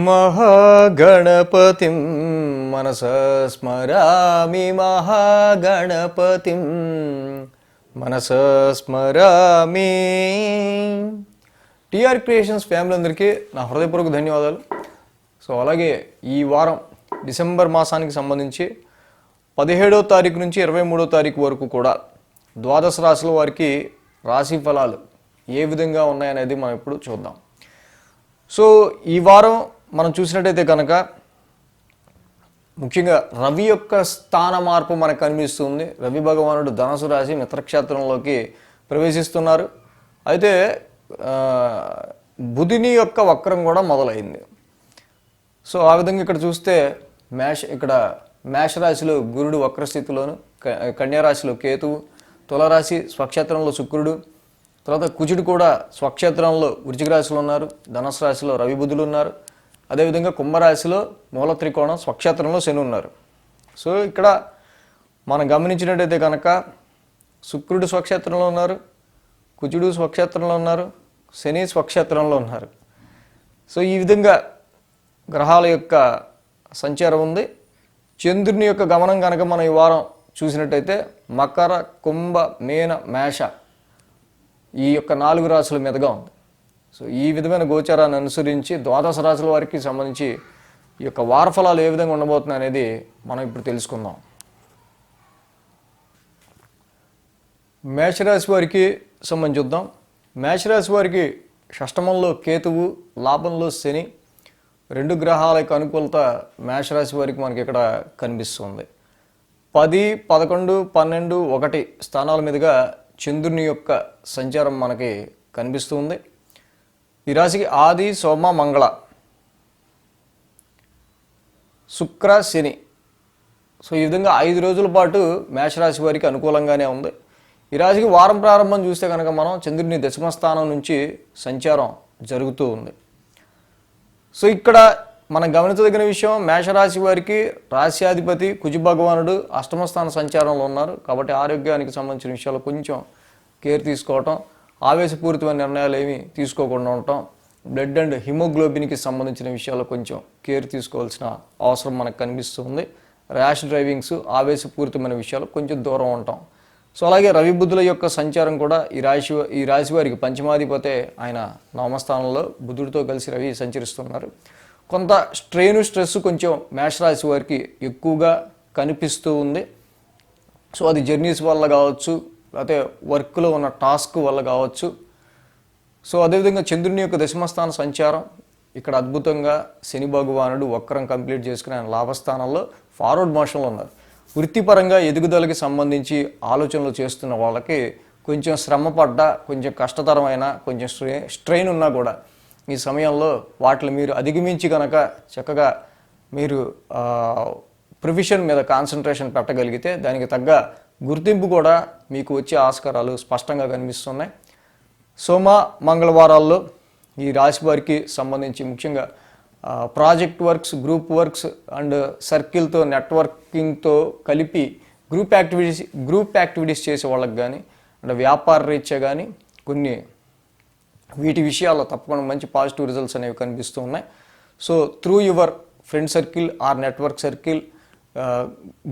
महागणपतिं मनसा स्मरामि महागणपतिं మనసా స్మరామి. TR creations family అందరికీ నా హృదయపూర్వక ధన్యవాదాలు. సో అలాగే ఈ వారం డిసెంబర్ మాసానికి సంబంధించి 17వ తారీఖు నుంచి 23వ తారీఖు వరకు కూడా ద్వాదశ రాశుల వారికి రాశి ఫలాలు ఏ విధంగా ఉన్నాయనేది మనం ఇప్పుడు చూద్దాం. సో ఈ వారం మనం చూసినట్టయితే కనుక ముఖ్యంగా రవి యొక్క స్థాన మార్పు మనకు కనిపిస్తుంది. రవి భగవానుడు ధనుసు రాశి మిత్రక్షేత్రంలోకి ప్రవేశిస్తున్నారు. అయితే బుధుని యొక్క వక్రం కూడా మొదలైంది. సో ఆ విధంగా ఇక్కడ చూస్తే మేషరాశిలో గురుడు వక్రస్థితిలోను, కన్యారాశిలో కేతువు, తులరాశి స్వక్షేత్రంలో శుక్రుడు, తర్వాత కుజుడు కూడా స్వక్షేత్రంలో వృశ్చిక రాశిలో ఉన్నారు, ధనుసు రాశిలో రవి బుధులు ఉన్నారు. అదేవిధంగా కుంభరాశిలో మూల త్రికోణం స్వక్షేత్రంలో శని ఉన్నారు. సో ఇక్కడ మనం గమనించినట్టయితే కనుక శుక్రుడు స్వక్షేత్రంలో ఉన్నారు, కుజుడు స్వక్షేత్రంలో ఉన్నారు, శని స్వక్షేత్రంలో ఉన్నారు. సో ఈ విధంగా గ్రహాల యొక్క సంచారం ఉంది. చంద్రుని యొక్క గమనం కనుక మనం ఈ వారం చూసినట్టయితే మకర, కుంభ, మీన, మేష ఈ యొక్క 4 రాశుల మీదుగా ఉంది. సో ఈ విధమైన గోచారాన్ని అనుసరించి ద్వాదశ రాశుల వారికి సంబంధించి ఈ యొక్క వారఫలాలు ఏ విధంగా ఉండబోతున్నాయి అనేది మనం ఇప్పుడు తెలుసుకుందాం. మేషరాశి వారికి సంబంధించి చూద్దాం. మేషరాశి వారికి షష్టమంలో కేతువు, లాభంలో శని, 2 గ్రహాల యొక్క అనుకూలత మేషరాశి వారికి మనకి ఇక్కడ కనిపిస్తుంది. 10, 11, 12, 1 స్థానాల మీదుగా చంద్రుని యొక్క సంచారం మనకి కనిపిస్తుంది. ఈ రాశికి ఆది, సోమ, మంగళ, శుక్ర, శని. సో ఈ విధంగా 5 రోజుల పాటు మేషరాశి వారికి అనుకూలంగానే ఉంది. ఈ రాశికి వారం ప్రారంభం చూస్తే కనుక మనం చంద్రుని దశమ స్థానం నుంచి సంచారం జరుగుతూ ఉంది. సో ఇక్కడ మనం గమనించదగిన విషయం, మేషరాశి వారికి రాశ్యాధిపతి కుజ భగవానుడు అష్టమ స్థాన సంచారంలో ఉన్నారు. కాబట్టి ఆరోగ్యానికి సంబంధించిన విషయాలు కొంచెం కేర్ తీసుకోవటం, ఆవేశపూరితమైన నిర్ణయాలు ఏమీ తీసుకోకుండా ఉండటం, బ్లడ్ అండ్ హిమోగ్లోబిన్కి సంబంధించిన విషయాల్లో కొంచెం కేర్ తీసుకోవాల్సిన అవసరం మనకు కనిపిస్తుంది. ర్యాష్ డ్రైవింగ్స్, ఆవేశపూరితమైన విషయాలు కొంచెం దూరం ఉంటాం. సో అలాగే రవి బుధుల యొక్క సంచారం కూడా ఈ రాశి వారికి పంచమాధిపతే ఆయన నవమస్థానంలో బుధుడితో కలిసి రవి సంచరిస్తున్నారు. కొంత స్ట్రెస్ కొంచెం మేషరాశి వారికి ఎక్కువగా కనిపిస్తూ ఉంది. సో అది జర్నీస్ వల్ల కావచ్చు, లేకపోతే వర్క్లో ఉన్న టాస్క్ వల్ల కావచ్చు. సో అదేవిధంగా చంద్రుని యొక్క దశమస్థాన సంచారం ఇక్కడ అద్భుతంగా శని భగవానుడు వక్రం కంప్లీట్ చేసుకుని ఆయన లాభస్థానంలో ఫార్వర్డ్ మోషన్లో ఉన్నారు. వృత్తిపరంగా ఎదుగుదలకి సంబంధించి ఆలోచనలు చేస్తున్న వాళ్ళకి కొంచెం శ్రమపడ్డ, కొంచెం కష్టతరమైన, కొంచెం స్ట్రెయిన్ ఉన్నా కూడా ఈ సమయంలో వాటిని మీరు అధిగమించి కనుక చక్కగా మీరు ప్రొఫెషన్ మీద కాన్సన్ట్రేషన్ పెట్టగలిగితే దానికి తగ్గ గుర్తింపు కూడా మీకు వచ్చే ఆస్కారాలు స్పష్టంగా కనిపిస్తున్నాయి. సోమ, మంగళవారాల్లో ఈ రాశి వారికి సంబంధించి ముఖ్యంగా project works, group works and సర్కిల్తో, నెట్వర్కింగ్తో కలిపి గ్రూప్ యాక్టివిటీస్ చేసే వాళ్ళకి కానీ, అంటే వ్యాపార రీత్యా కానీ కొన్ని వీటి విషయాల్లో తప్పకుండా మంచి పాజిటివ్ రిజల్ట్స్ అనేవి కనిపిస్తూ ఉన్నాయి. So through your friend circle or network circle,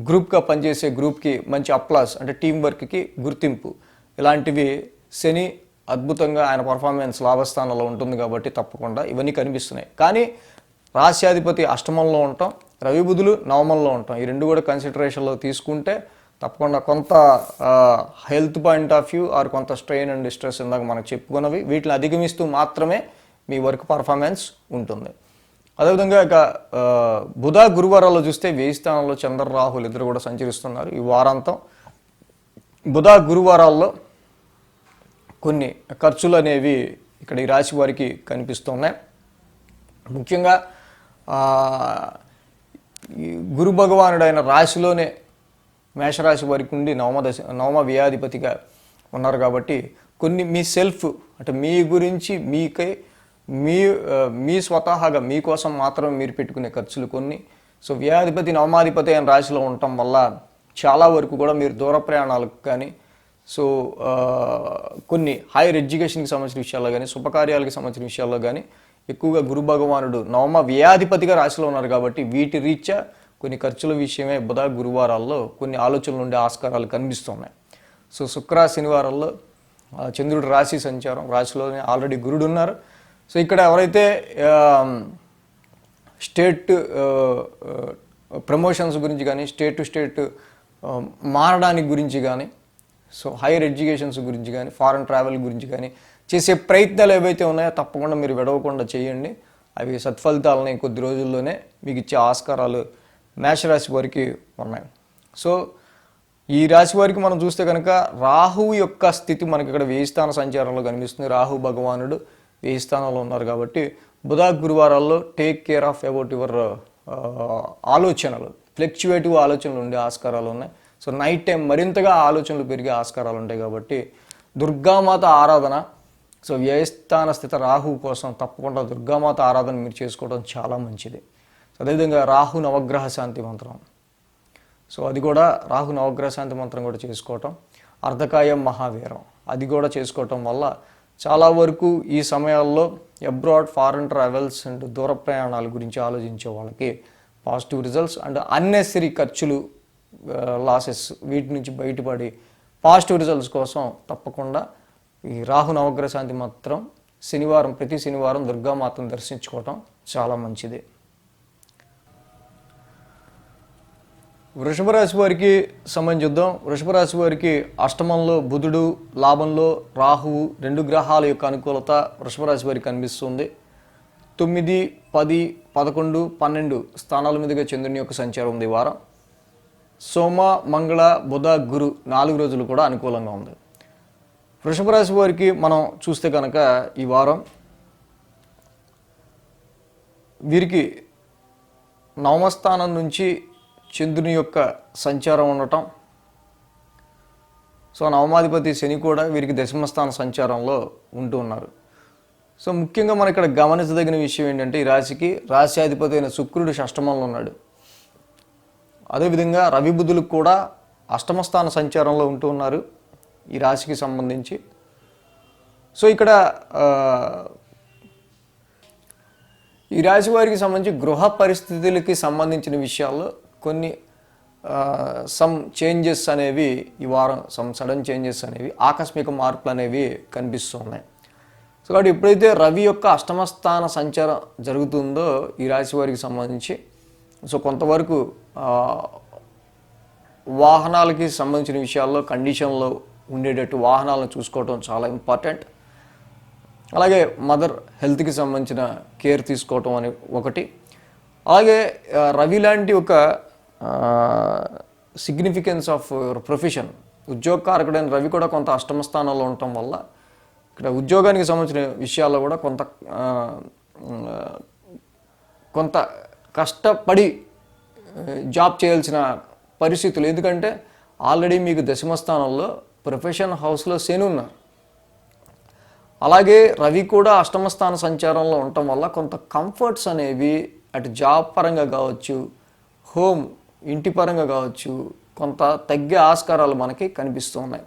గ్రూప్గా పనిచేసే గ్రూప్కి మంచి అప్లాస్, అంటే టీం వర్క్కి గుర్తింపు, ఇలాంటివి శని అద్భుతంగా ఆయన పర్ఫార్మెన్స్ లాభస్థానంలో ఉంటుంది కాబట్టి తప్పకుండా ఇవన్నీ కనిపిస్తున్నాయి. కానీ రాశ్యాధిపతి అష్టమంలో ఉంటాం, రవి బుధులు నవమంలో ఉంటాం. ఈ 2 కూడా కన్సిడరేషన్లో తీసుకుంటే తప్పకుండా కొంత health point of view or కొంత స్ట్రెయిన్ అండ్ స్ట్రెస్ ఇందాక మనకు చెప్పుకున్నవి వీటిని అధిగమిస్తూ మాత్రమే మీ వర్క్ పర్ఫార్మెన్స్ ఉంటుంది. అదేవిధంగా ఇక బుధ, గురువారాల్లో చూస్తే 1000 స్థానంలో చంద్ర, రాహులు ఇద్దరు కూడా సంచరిస్తున్నారు. ఈ వారాంతం బుధ, గురువారాల్లో కొన్ని ఖర్చులు అనేవి ఇక్కడ ఈ రాశి వారికి కనిపిస్తున్నాయి. ముఖ్యంగా గురు భగవానుడు అయిన రాశిలోనే మేషరాశి వారికి ఉండి నవమ వ్యయాధిపతిగా ఉన్నారు. కాబట్టి కొన్ని మీ సెల్ఫ్, అంటే మీ గురించి మీ స్వతహాగా మీకోసం మాత్రమే మీరు పెట్టుకునే ఖర్చులు కొన్ని. సో వ్యయాధిపతి నవమాధిపతి అయిన రాశిలో ఉండటం వల్ల చాలా వరకు కూడా మీరు దూర ప్రయాణాలకు కానీ, సో కొన్ని హైయర్ ఎడ్యుకేషన్కి సంబంధించిన విషయాల్లో కానీ, శుభకార్యాలకు సంబంధించిన విషయాల్లో కానీ ఎక్కువగా గురు భగవానుడు నవమ వ్యయాధిపతిగా రాశిలో ఉన్నారు కాబట్టి వీటి రీత్యా కొన్ని ఖర్చుల విషయమే బుధ గురువారాల్లో కొన్ని ఆలోచనలు ఉండే ఆస్కారాలు కనిపిస్తున్నాయి. సో శుక్ర శనివారాల్లో చంద్రుడు రాశి సంచారం, రాశిలోనే ఆల్రెడీ గురుడు ఉన్నారు. సో ఇక్కడ ఎవరైతే స్టేట్ ప్రమోషన్స్ గురించి కానీ స్టేట్ టు స్టేట్ మారడానికి గురించి కానీ, సో హైయర్ ఎడ్యుకేషన్స్ గురించి కానీ, ఫారెన్ ట్రావెల్ గురించి కానీ చేసే ప్రయత్నాలు ఏవైతే ఉన్నాయో తప్పకుండా మీరు విడవకుండా చేయండి. అవి సత్ఫలితాలని కొద్ది రోజుల్లోనే మీకు ఇచ్చే ఆస్కారాలు మేషరాశి వారికి ఉన్నాయి. సో ఈ రాశి వారికి మనం చూస్తే కనుక రాహువు యొక్క స్థితి మనకి ఇక్కడ 1000 స్థాన సంచారంలో కనిపిస్తుంది. రాహు భగవానుడు 1000 స్థానంలో ఉన్నారు కాబట్టి బుధ గురువారాల్లో take care of about your ఆలోచనలు, ఫ్లక్చువేటివ్ ఆలోచనలు ఉండే ఆస్కారాలు ఉన్నాయి. సో నైట్ టైం మరింతగా ఆలోచనలు పెరిగే ఆస్కారాలు ఉంటాయి కాబట్టి దుర్గామాత ఆరాధన, సో వ్యయస్థాన స్థిత రాహు కోసం తప్పకుండా దుర్గామాత ఆరాధన మీరు చేసుకోవడం చాలా మంచిది. అదేవిధంగా రాహు నవగ్రహ శాంతి మంత్రం, సో అది కూడా రాహు నవగ్రహ శాంతి మంత్రం కూడా చేసుకోవటం, అర్ధకాయం మహావీరం అది కూడా చేసుకోవటం వల్ల చాలా వరకు ఈ సమయాల్లో అబ్రాడ్ ఫారెన్ ట్రావెల్స్ అండ్ దూర ప్రయాణాల గురించి ఆలోచించే వాళ్ళకి పాజిటివ్ రిజల్ట్స్ అండ్ అన్నెసరీ ఖర్చులు, లాసెస్ వీటి నుంచి బయటపడి పాజిటివ్ రిజల్ట్స్ కోసం తప్పకుండా ఈ రాహు నవగ్రహ శాంతి మంత్రం ప్రతి శనివారం దుర్గామాతను దర్శించుకోవటం చాలా మంచిది. వృషభ రాశి వారికి సంబంధిద్దాం. వృషభ రాశి వారికి అష్టమంలో బుధుడు, లాభంలో రాహువు 2 గ్రహాల యొక్క అనుకూలత వృషభ రాశి వారికి కనిపిస్తుంది. 9, 10, 11, 12 స్థానాల మీదుగా చంద్రుని యొక్క సంచారం ఉంది ఈ వారం. సోమ, మంగళ, బుధ, గురు 4 రోజులు కూడా అనుకూలంగా ఉంది. వృషభ రాశి వారికి మనం చూస్తే కనుక ఈ వారం వీరికి నవమస్థానం నుంచి చంద్రుని యొక్క సంచారం ఉండటం, సో నవమాధిపతి శని కూడా వీరికి దశమస్థాన సంచారంలో ఉంటూ ఉన్నారు. సో ముఖ్యంగా మనం ఇక్కడ గమనించదగిన విషయం ఏంటంటే ఈ రాశికి రాశ్యాధిపతి అయిన శుక్రుడు షష్టమంలో ఉన్నాడు. అదేవిధంగా రవి బుధులకు కూడా అష్టమస్థాన సంచారంలో ఉంటూ ఉన్నారు ఈ రాశికి సంబంధించి. సో ఇక్కడ ఈ రాశి వారికి సంబంధించి గృహ పరిస్థితులకి సంబంధించిన విషయాల్లో కొన్ని సమ్ చేంజెస్ అనేవి ఈ వారం, సడన్ చేంజెస్ అనేవి, ఆకస్మిక మార్పులు అనేవి కనిపిస్తున్నాయి. సో కాబట్టి ఎప్పుడైతే రవి యొక్క అష్టమస్థాన సంచారం జరుగుతుందో ఈ రాశి వారికి సంబంధించి సో కొంతవరకు వాహనాలకి సంబంధించిన విషయాల్లో కండిషన్లో ఉండేటట్టు వాహనాలను చూసుకోవడం చాలా ఇంపార్టెంట్. అలాగే మదర్ హెల్త్కి సంబంధించిన కేర్ తీసుకోవటం అని ఒకటి. అలాగే రవి లాంటి ఒక సిగ్నిఫికెన్స్ ఆఫ్ ప్రొఫెషన్, ఉద్యోగకారకుడైన రవి కూడా కొంత అష్టమ స్థానంలో ఉండటం వల్ల ఇక్కడ ఉద్యోగానికి సంబంధించిన విషయాల్లో కూడా కొంత కష్టపడి జాబ్ చేయాల్సిన పరిస్థితులు. ఎందుకంటే ఆల్రెడీ మీకు దశమ స్థానంలో ప్రొఫెషన్ హౌస్లో శని ఉన్నారు. అలాగే రవి కూడా అష్టమ స్థాన సంచారంలో ఉండటం వల్ల కొంత కంఫర్ట్స్ అనేవి అటు జాబ్ పరంగా కావచ్చు, హోమ్ ఇంటి పరంగా కావచ్చు, కొంత తగ్గే ఆస్కారాలు మనకి కనిపిస్తూ ఉన్నాయి.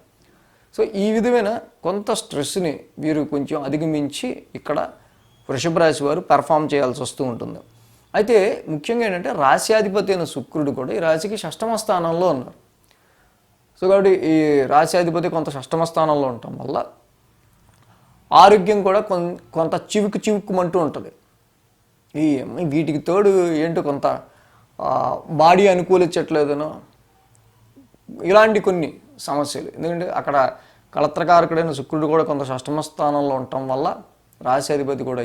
సో ఈ విధమైన కొంత స్ట్రెస్ని వీరు కొంచెం అధిగమించి ఇక్కడ వృషభ రాశి వారు పెర్ఫామ్ చేయాల్సి వస్తూ ఉంటుంది. అయితే ముఖ్యంగా ఏంటంటే రాశ్యాధిపతి అయిన శుక్రుడు కూడా ఈ రాశికి షష్టమ స్థానంలో ఉన్నారు. సో కాబట్టి ఈ రాశ్యాధిపతి కొంత షష్టమ స్థానంలో ఉండటం వల్ల ఆరోగ్యం కూడా కొంత చివుక్కుమంటూ ఉంటుంది. వీటికి తోడు ఏంటో కొంత బాడీ అనుకూలించట్లేదనో ఇలాంటి కొన్ని సమస్యలు. ఎందుకంటే అక్కడ కళత్రకారకుడైన శుక్రుడు కూడా కొంత షష్టమ స్థానంలో ఉండటం వల్ల రాశ్యాధిపతి కూడా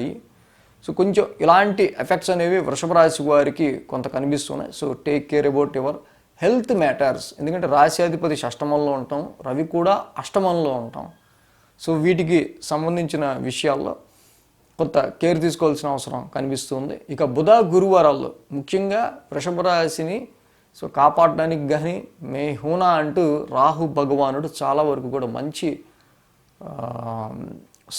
సో కొంచెం ఇలాంటి ఎఫెక్ట్స్ అనేవి వృషభ రాశి వారికి కొంత కనిపిస్తున్నాయి. So take care about your health matters. ఎందుకంటే రాశ్యాధిపతి షష్టమంలో ఉంటాం, రవి కూడా అష్టమంలో ఉంటాం. సో వీటికి సంబంధించిన విషయాల్లో కొంత కేర్ తీసుకోవాల్సిన అవసరం కనిపిస్తుంది. ఇక బుధ గురువారాల్లో ముఖ్యంగా వృషభ రాశిని సో కాపాడడానికి కానీ మే హూనా అంటూ రాహు భగవానుడు చాలా వరకు కూడా మంచి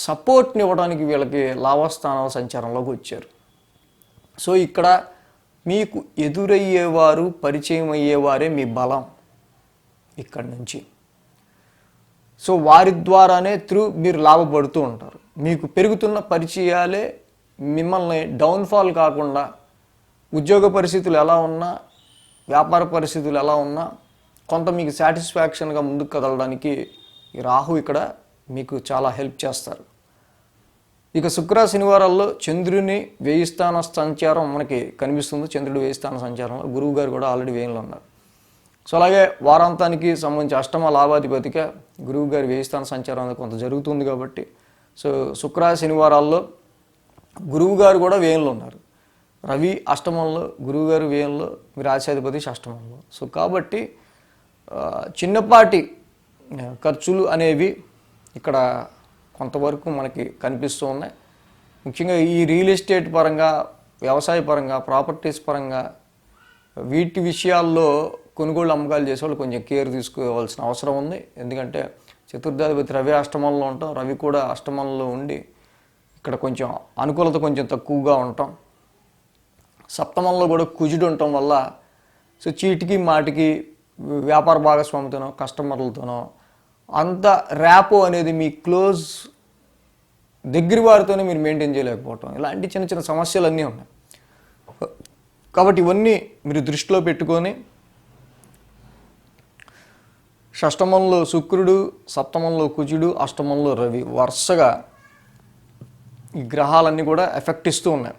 సపోర్ట్ని ఇవ్వడానికి వీళ్ళకి లాభస్థానాల సంచారంలోకి వచ్చారు. సో ఇక్కడ మీకు ఎదురయ్యేవారు, పరిచయం అయ్యేవారే మీ బలం ఇక్కడి నుంచి. సో వారి ద్వారానే మీరు లాభపడుతూ ఉంటారు. మీకు పెరుగుతున్న పరిచయాలే మిమ్మల్ని డౌన్ఫాల్ కాకుండా ఉద్యోగ పరిస్థితులు ఎలా ఉన్నా, వ్యాపార పరిస్థితులు ఎలా ఉన్నా కొంత మీకు సాటిస్ఫాక్షన్గా ముందుకు కదలడానికి ఈ రాహు ఇక్కడ మీకు చాలా హెల్ప్ చేస్తారు. ఇక శుక్ర శనివారాల్లో చంద్రుని వేయి స్థాన సంచారం మనకి కనిపిస్తుంది. చంద్రుడు వేయి స్థాన సంచారంలో, గురువు గారు కూడా ఆల్రెడీ వేయంలో ఉన్నారు. సో అలాగే వారాంతానికి సంబంధించి అష్టమ లాభాధిపతిగా గురువు గారి వేయి స్థాన సంచారం అనేది కొంత జరుగుతుంది కాబట్టి, సో శుక్ర శనివారాల్లో గురువు గారు కూడా వ్యయంలో ఉన్నారు. రవి అష్టమంలో, గురువు గారు వ్యయంలో, మీ రాశ్యాధిపతి అష్టమంలో. సో కాబట్టి చిన్నపాటి ఖర్చులు అనేవి ఇక్కడ కొంతవరకు మనకి కనిపిస్తూ ఉన్నాయి. ముఖ్యంగా ఈ రియల్ ఎస్టేట్ పరంగా, వ్యవసాయ పరంగా, ప్రాపర్టీస్ పరంగా వీటి విషయాల్లో కొనుగోలు అమ్మకాలు చేసేవాళ్ళు కొంచెం కేర్ తీసుకోవాల్సిన అవసరం ఉంది. ఎందుకంటే చతుర్థాధిపతి రవి అష్టమంలో ఉంటాం, రవి కూడా అష్టమంలో ఉండి ఇక్కడ కొంచెం అనుకూలత కొంచెం తక్కువగా ఉంటాం. సప్తమంలో కూడా కుజుడు ఉండటం వల్ల సో చీటికి మాటికి వ్యాపార భాగస్వామితోనో కస్టమర్లతోనో అంత ర్యాపో అనేది మీ క్లోజ్ దగ్గర వారితోనే మీరు మెయింటైన్ చేయలేకపోవటం, ఇలాంటి చిన్న చిన్న సమస్యలు అన్నీ ఉన్నాయి. కాబట్టి ఇవన్నీ మీరు దృష్టిలో పెట్టుకొని షష్టమంలో శుక్రుడు, సప్తమంలో కుజుడు, అష్టమంలో రవి వరుసగా ఈ గ్రహాలన్నీ కూడా ఎఫెక్ట్ ఇస్తూ ఉన్నాయి.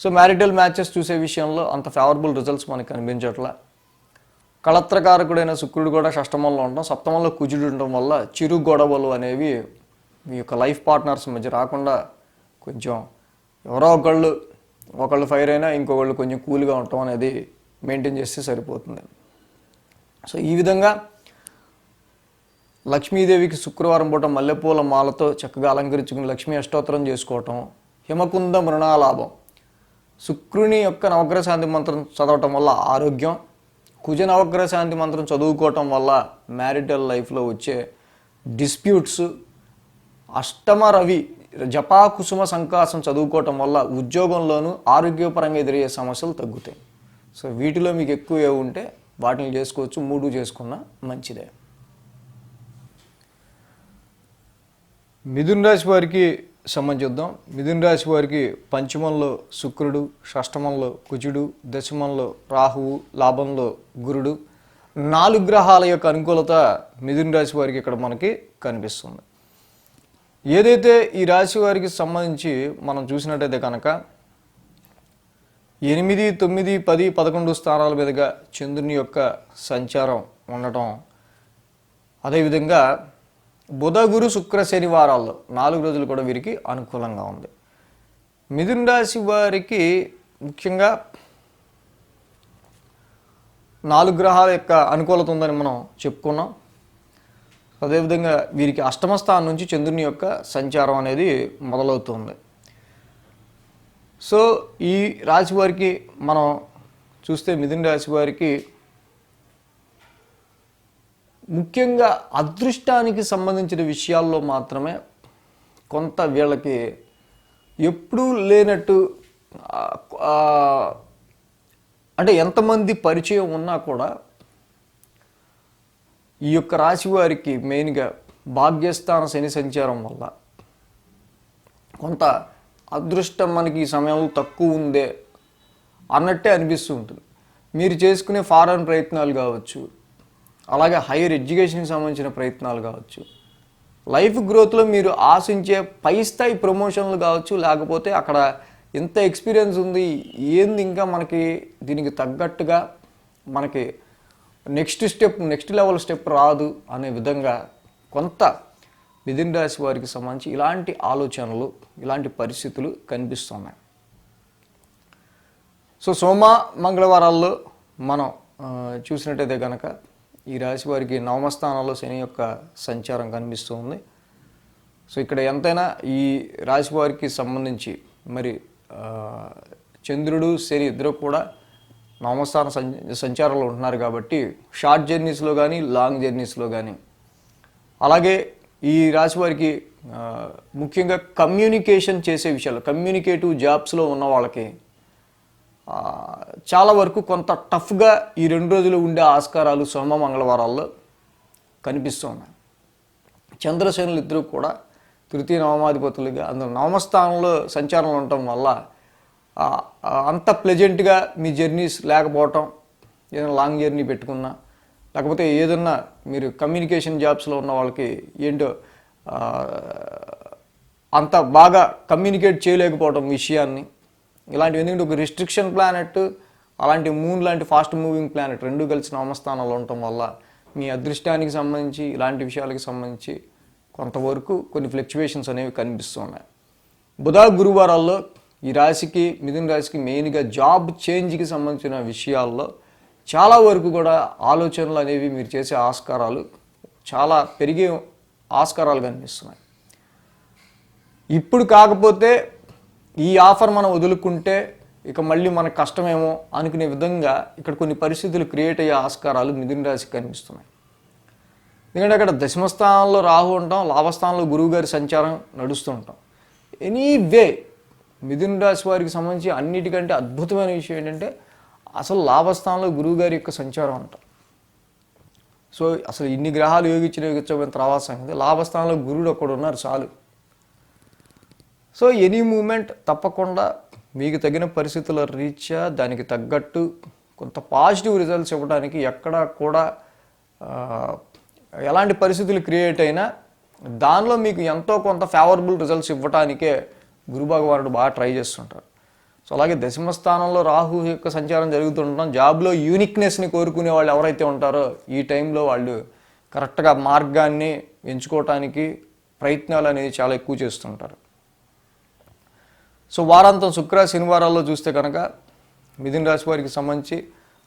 సో మ్యారిటల్ మ్యాచెస్ చూసే విషయంలో అంత ఫేవరబుల్ రిజల్ట్స్ మనకు కనిపించట్లా. కళత్రకారకుడైన శుక్రుడు కూడా షష్టమంలో ఉండడం, సప్తమంలో కుజుడు ఉండడం వల్ల చిరు గొడవలు అనేవి మీ యొక్క లైఫ్ పార్ట్నర్స్ మధ్య రాకుండా కొంచెం ఎవరో ఒకళ్ళు ఫైర్ అయినా ఇంకొకళ్ళు కొంచెం కూల్గా ఉండటం అనేది మెయింటైన్ చేస్తే సరిపోతుంది. సో ఈ విధంగా లక్ష్మీదేవికి శుక్రవారం పూట మల్లెపూల మాలతో చక్కగా అలంకరించుకుని లక్ష్మీ అష్టోత్తరం చేసుకోవటం, హిమకుంద మృణాలాభం, శుక్రుని యొక్క నవగ్రహ శాంతి మంత్రం చదవటం వల్ల ఆరోగ్యం, కుజ నవగ్రహ శాంతి మంత్రం చదువుకోవటం వల్ల మ్యారిటల్ లైఫ్లో వచ్చే డిస్ప్యూట్స్, అష్టమ రవి జపా కుసుమ సంకాసం చదువుకోవటం వల్ల ఉద్యోగంలోనూ ఆరోగ్యపరంగా ఎదురయ్యే సమస్యలు తగ్గుతాయి. సో వీటిలో మీకు ఎక్కువ ఏ ఉంటే వాటిని చేసుకోవచ్చు, 3 చేసుకున్నా మంచిదే. మిథున రాశి వారికి సంబంధిద్దాం. మిథున రాశి వారికి పంచమంలో శుక్రుడు, షష్టమంలో కుజుడు, దశమంలో రాహువు, లాభంలో గురుడు, 4 గ్రహాల యొక్క అనుకూలత మిథున రాశి వారికి ఇక్కడ మనకి కనిపిస్తుంది. ఏదైతే ఈ రాశి వారికి సంబంధించి మనం చూసినట్టయితే కనుక 8, 9, 10, 11 స్థానాల మీదుగా చంద్రుని యొక్క సంచారం ఉండటం, అదేవిధంగా బుధ గురు శుక్ర శనివారాల్లో 4 రోజులు కూడా వీరికి అనుకూలంగా ఉంది. మిథున రాశి వారికి ముఖ్యంగా 4 గ్రహాల యొక్క అనుకూలత ఉందని మనం చెప్పుకున్నాం. అదేవిధంగా వీరికి అష్టమ స్థానం నుంచి చంద్రుని యొక్క సంచారం అనేది మొదలవుతుంది. సో ఈ రాశి వారికి మనం చూస్తే మిథున రాశి వారికి ముఖ్యంగా అదృష్టానికి సంబంధించిన విషయాల్లో మాత్రమే కొంత వీళ్ళకి ఎప్పుడూ లేనట్టు, అంటే ఎంతమంది పరిచయం ఉన్నా కూడా ఈ యొక్క రాశి వారికి మెయిన్గా భాగ్యస్థాన శని సంచారం వల్ల కొంత అదృష్టం మనకి ఈ సమయంలో తక్కువ ఉందే అన్నట్టే అనిపిస్తూ ఉంటుంది. మీరు చేసుకునే ఫారెన్ ప్రయత్నాలు కావచ్చు, అలాగే హైయర్ ఎడ్యుకేషన్కి సంబంధించిన ప్రయత్నాలు కావచ్చు, లైఫ్ గ్రోత్లో మీరు ఆశించే పై స్థాయి ప్రమోషన్లు కావచ్చు, లేకపోతే అక్కడ ఎంత ఎక్స్పీరియన్స్ ఉంది, ఏంది ఇంకా మనకి దీనికి తగ్గట్టుగా మనకి నెక్స్ట్ లెవెల్ స్టెప్ రాదు అనే విధంగా కొంత మిథున రాశి వారికి సంబంధించి ఇలాంటి ఆలోచనలు, ఇలాంటి పరిస్థితులు కనిపిస్తున్నాయి. సో సోమ మంగళవారాల్లో మనం చూసినట్టయితే కనుక ఈ రాశి వారికి నవమ స్థానంలో శని యొక్క సంచారం కనిపిస్తుంది. సో ఇక్కడ ఎంతైనా ఈ రాశి వారికి సంబంధించి మరి చంద్రుడు శని ఇద్దరు కూడా నవమస్థాన సంచారంలో ఉంటున్నారు కాబట్టి షార్ట్ జర్నీస్లో కానీ లాంగ్ జర్నీస్లో కానీ, అలాగే ఈ రాశి వారికి ముఖ్యంగా కమ్యూనికేషన్ చేసే విషయాలు, కమ్యూనికేటివ్ జాబ్స్లో ఉన్న వాళ్ళకి చాలా వరకు కొంత టఫ్గా ఈ 2 రోజులు ఉండే ఆస్కారాలు సోమ మంగళవారాల్లో కనిపిస్తూ ఉన్నాయి. చంద్రశనులు ఇద్దరు కూడా తృతీయ నవమాధిపతులుగా అందులో నవమస్థానంలో సంచారంలో ఉండటం వల్ల అంత ప్లెజెంట్గా మీ జర్నీస్ లేకపోవటం, ఏదైనా లాంగ్ జర్నీ పెట్టుకున్నా, లేకపోతే ఏదన్నా మీరు కమ్యూనికేషన్ జాబ్స్లో ఉన్న వాళ్ళకి ఏంటో అంత బాగా కమ్యూనికేట్ చేయలేకపోవటం విషయాన్ని, ఇలాంటివి. ఎందుకంటే ఒక రిస్ట్రిక్షన్ ప్లానెట్ అలాంటి మూన్ లాంటి ఫాస్ట్ మూవింగ్ ప్లానెట్ రెండు కలిసి నవమస్థానంలో ఉండటం వల్ల మీ అదృష్టానికి సంబంధించి ఇలాంటి విషయాలకి సంబంధించి కొంతవరకు కొన్ని ఫ్లక్చువేషన్స్ అనేవి కనిపిస్తున్నాయి. బుధ గురువారాల్లో ఈ రాశికి, మిథున రాశికి మెయిన్గా జాబ్ చేంజ్కి సంబంధించిన విషయాల్లో చాలా వరకు కూడా ఆలోచనలు అనేవి మీరు చేసే ఆస్కారాలు చాలా పెరిగే ఆస్కారాలు కనిపిస్తున్నాయి. ఇప్పుడు కాకపోతే ఈ ఆఫర్ మనం వదులుకుంటే ఇక మళ్ళీ మనకు కష్టమేమో అనుకునే విధంగా ఇక్కడ కొన్ని పరిస్థితులు క్రియేట్ అయ్యే ఆస్కారాలు మిథున రాశికి కనిపిస్తున్నాయి. ఎందుకంటే అక్కడ దశమస్థానంలో రాహు ఉంటాం, లాభస్థానంలో గురువు గారి సంచారం నడుస్తూ ఉంటాం. ఎనీవే మిథున రాశి వారికి సంబంధించి అన్నిటికంటే అద్భుతమైన విషయం ఏంటంటే అసలు లాభస్థానంలో గురువు గారి యొక్క సంచారం అంటాం. సో అసలు ఇన్ని గ్రహాలు యోగించబోయిన తర్వాత సంగతి లాభస్థానంలో గురుడు ఒక్కడు ఉన్నారు చాలు. సో ఎనీ మూమెంట్ తప్పకుండా మీకు తగిన పరిస్థితుల రీత్యా దానికి తగ్గట్టు కొంత పాజిటివ్ రిజల్ట్స్ ఇవ్వడానికి ఎక్కడా కూడా ఎలాంటి పరిస్థితులు క్రియేట్ అయినా దానిలో మీకు ఎంతో కొంత ఫేవరబుల్ రిజల్ట్స్ ఇవ్వడానికే గురు భగవానుడు బాగా ట్రై చేస్తుంటారు. సో అలాగే దశమ స్థానంలో రాహు యొక్క సంచారం జరుగుతుంటాం. జాబ్లో యూనిక్నెస్ని కోరుకునే వాళ్ళు ఎవరైతే ఉంటారో ఈ టైంలో వాళ్ళు కరెక్ట్గా మార్గాన్ని ఎంచుకోవటానికి ప్రయత్నాలు అనేది చాలా ఎక్కువ చేస్తుంటారు. సో వారాంతం శుక్ర శనివారాల్లో చూస్తే కనుక మిథున రాశి వారికి సంబంధించి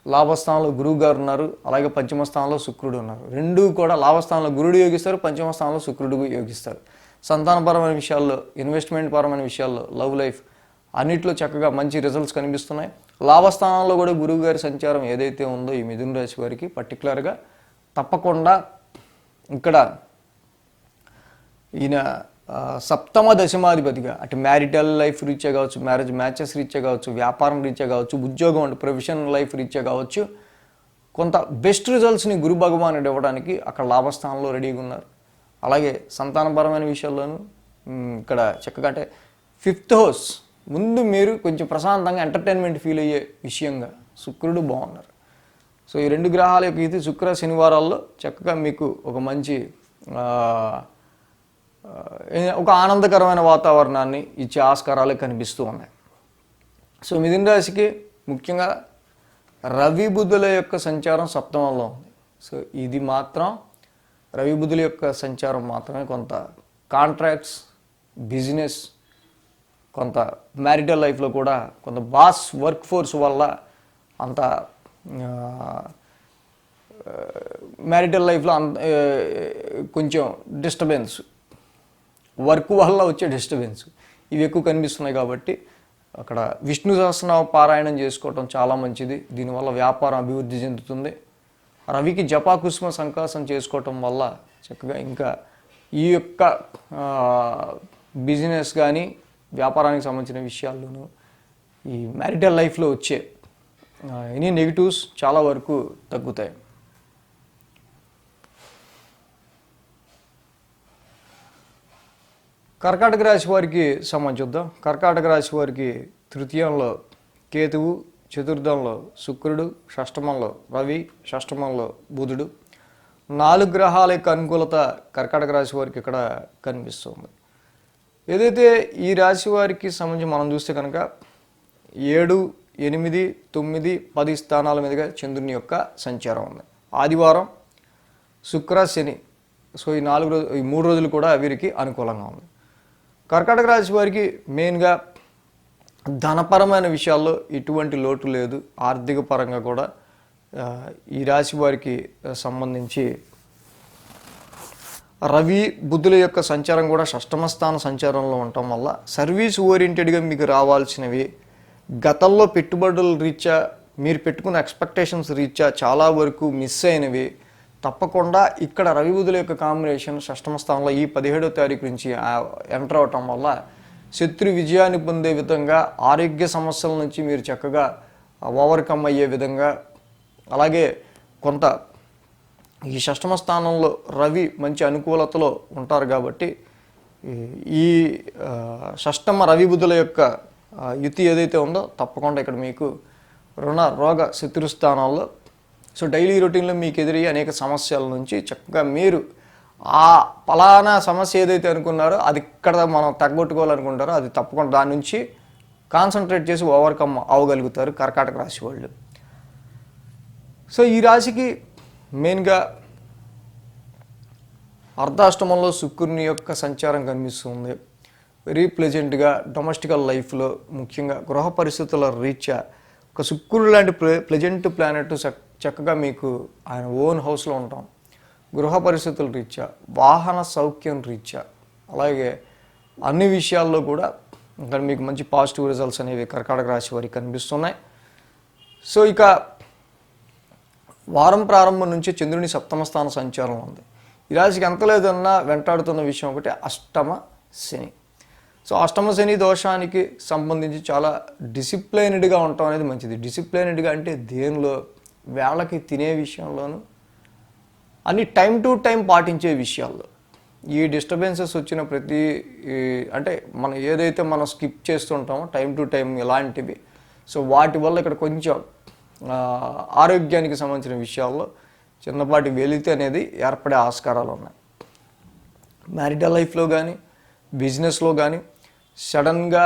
లాభస్థానంలో గురువు గారు ఉన్నారు, అలాగే పంచమ స్థానంలో శుక్రుడు ఉన్నారు. రెండూ కూడా లాభస్థానంలో గురుడు యోగిస్తారు, పంచమ స్థానంలో శుక్రుడు యోగిస్తారు. సంతానపరమైన విషయాల్లో, ఇన్వెస్ట్మెంట్ పరమైన విషయాల్లో, లవ్ లైఫ్ అన్నిట్లో చక్కగా మంచి రిజల్ట్స్ కనిపిస్తున్నాయి. లాభస్థానంలో కూడా గురువు గారి సంచారం ఏదైతే ఉందో ఈ మిథున రాశి వారికి పర్టికులర్గా తప్పకుండా ఇక్కడ ఈయన సప్తమ దశమాధిపతిగా అటు మ్యారిటల్ లైఫ్ రీత్యా కావచ్చు, మ్యాచెస్ రీత్యా కావచ్చు, వ్యాపారం రీత్యా కావచ్చు, ఉద్యోగం అంటే ప్రొఫెషనల్ లైఫ్ రీత్యా కావచ్చు, కొంత బెస్ట్ రిజల్ట్స్ని గురు భగవానుడు ఇవ్వడానికి అక్కడ లాభస్థానంలో రెడీగా ఉన్నారు. అలాగే సంతానపరమైన విషయాల్లోనూ ఇక్కడ చక్కగా అంటే ఫిఫ్త్ హౌస్ ముందు మీరు కొంచెం ప్రశాంతంగా ఎంటర్టైన్మెంట్ ఫీల్ అయ్యే విషయంగా శుక్రుడు బాగున్నారు. సో ఈ రెండు గ్రహాల యొక్క ఇది శుక్ర శనివారాల్లో చక్కగా మీకు ఒక మంచి ఒక ఆనందకరమైన వాతావరణాన్ని ఇచ్చే ఆస్కారాలు కనిపిస్తూ ఉన్నాయి. సో మిథున రాశికి ముఖ్యంగా రవి బుధుల యొక్క సంచారం సప్తమంలో ఉంది. సో ఇది మాత్రం రవి బుధుల యొక్క సంచారం మాత్రమే కొంత కాంట్రాక్ట్స్, బిజినెస్, కొంత మ్యారిటల్ లైఫ్లో కూడా కొంత బాస్ వర్క్ ఫోర్స్ వల్ల అంత మ్యారిటల్ లైఫ్లో కొంచెం డిస్టర్బెన్స్, వర్క్ వల్ల వచ్చే డిస్టర్బెన్స్ ఇవి ఎక్కువ కనిపిస్తున్నాయి. కాబట్టి అక్కడ విష్ణు సహస్రనామ పారాయణం చేసుకోవటం చాలా మంచిది. దీనివల్ల వ్యాపారం అభివృద్ధి చెందుతుంది. రవికి జపాకుసుమ సంకాసం చేసుకోవటం వల్ల చక్కగా ఇంకా ఈ యొక్క బిజినెస్ కానీ వ్యాపారానికి సంబంధించిన విషయాల్లోనూ ఈ మ్యారిటల్ లైఫ్లో వచ్చే ఎనీ నెగిటివ్స్ చాలా వరకు తగ్గుతాయి. కర్కాటక రాశి వారికి సంబంధించి చూద్దాం. కర్కాటక రాశి వారికి తృతీయంలో కేతువు, చతుర్థంలో శుక్రుడు, షష్టమంలో రవి, షష్టమంలో బుధుడు, 4 గ్రహాల యొక్క అనుకూలత కర్కాటక రాశి వారికి ఇక్కడ కనిపిస్తుంది. ఏదైతే ఈ రాశి వారికి సంబంధించి మనం చూస్తే కనుక 7, 8, 9, 10 స్థానాల మీదుగా చంద్రుని యొక్క సంచారం ఉంది. ఆదివారం శుక్ర శని, సో ఈ 3 రోజులు కూడా వీరికి అనుకూలంగా ఉంది. కర్కాటక రాశి వారికి మెయిన్గా ధనపరమైన విషయాల్లో ఎటువంటి లోటు లేదు. ఆర్థిక పరంగా కూడా ఈ రాశి వారికి సంబంధించి రవి బుధుల యొక్క సంచారం కూడా షష్టమ స్థాన సంచారంలో ఉండటం వల్ల సర్వీస్ ఓరియంటెడ్గా మీకు రావాల్సినవి, గతంలో పెట్టుబడుల రీత్యా మీరు పెట్టుకున్న ఎక్స్పెక్టేషన్స్ రీత్యా చాలా వరకు మిస్ అయినవి తప్పకుండా ఇక్కడ రవి బుధుల యొక్క కాంబినేషన్ షష్టమ స్థానంలో ఈ 17వ తారీఖు నుంచి ఎంటర్ అవటం వల్ల శత్రు విజయాన్ని పొందే విధంగా, ఆరోగ్య సమస్యల నుంచి మీరు చక్కగా ఓవర్కమ్ అయ్యే విధంగా, అలాగే కొంత ఈ షష్టమ స్థానంలో రవి మంచి అనుకూలతలో ఉంటారు కాబట్టి ఈ షష్టమ రవి బుధుల యొక్క యుతి ఏదైతే ఉందో తప్పకుండా ఇక్కడ మీకు రుణ రోగ శత్రుస్థానాల్లో సో డైలీ రొటీన్లో మీకు ఎదురయ్యే అనేక సమస్యల నుంచి చక్కగా మీరు ఆ ఫలానా సమస్య ఏదైతే అనుకున్నారో అది ఇక్కడ మనం తగ్గొట్టుకోవాలనుకుంటారో అది తప్పకుండా దాని నుంచి కాన్సన్ట్రేట్ చేసి ఓవర్కమ్ అవ్వగలుగుతారు కర్కాటక రాశి వాళ్ళు. సో ఈ రాశికి మెయిన్గా అర్ధాష్టమంలో శుక్రుని యొక్క సంచారం కనిపిస్తుంది. వెరీ ప్లెజెంట్గా డొమెస్టికల్ లైఫ్లో ముఖ్యంగా గృహ పరిస్థితుల రీత్యా ఒక శుక్రుడు లాంటి ప్లెజెంట్ ప్లానెట్ చక్కగా మీకు ఆయన ఓన్ హౌస్లో ఉంటాం. గృహ పరిస్థితుల రీత్యా, వాహన సౌఖ్యం రీత్యా, అలాగే అన్ని విషయాల్లో కూడా ఇక్కడ మీకు మంచి పాజిటివ్ రిజల్ట్స్ అనేవి కర్కాటక రాశి వారికి కనిపిస్తున్నాయి. సో ఇక వారం ప్రారంభం నుంచి చంద్రుని సప్తమ స్థాన సంచారం ఉంది. ఈ రాశికి ఎంత లేదన్నా వెంటాడుతున్న విషయం ఒకటి అష్టమ శని. సో అష్టమ శని దోషానికి సంబంధించి చాలా డిసిప్లైన్డ్గా ఉండటం అనేది మంచిది. డిసిప్లైన్డ్గా అంటే దేనిలో వేళకి తినే విషయంలోనూ అన్ని టైం టు టైం పాటించే విషయాల్లో ఈ డిస్టర్బెన్సెస్ వచ్చిన ప్రతి అంటే మనం ఏదైతే మనం స్కిప్ చేస్తుంటామో టైం టు టైం ఇలాంటివి సో వాటి వల్ల ఇక్కడ కొంచెం ఆరోగ్యానికి సంబంధించిన విషయాల్లో చిన్నపాటి వెలితి అనేది ఏర్పడే ఆస్కారాలు ఉన్నాయి. మ్యారిటల్ లైఫ్లో కానీ బిజినెస్లో కానీ సడన్గా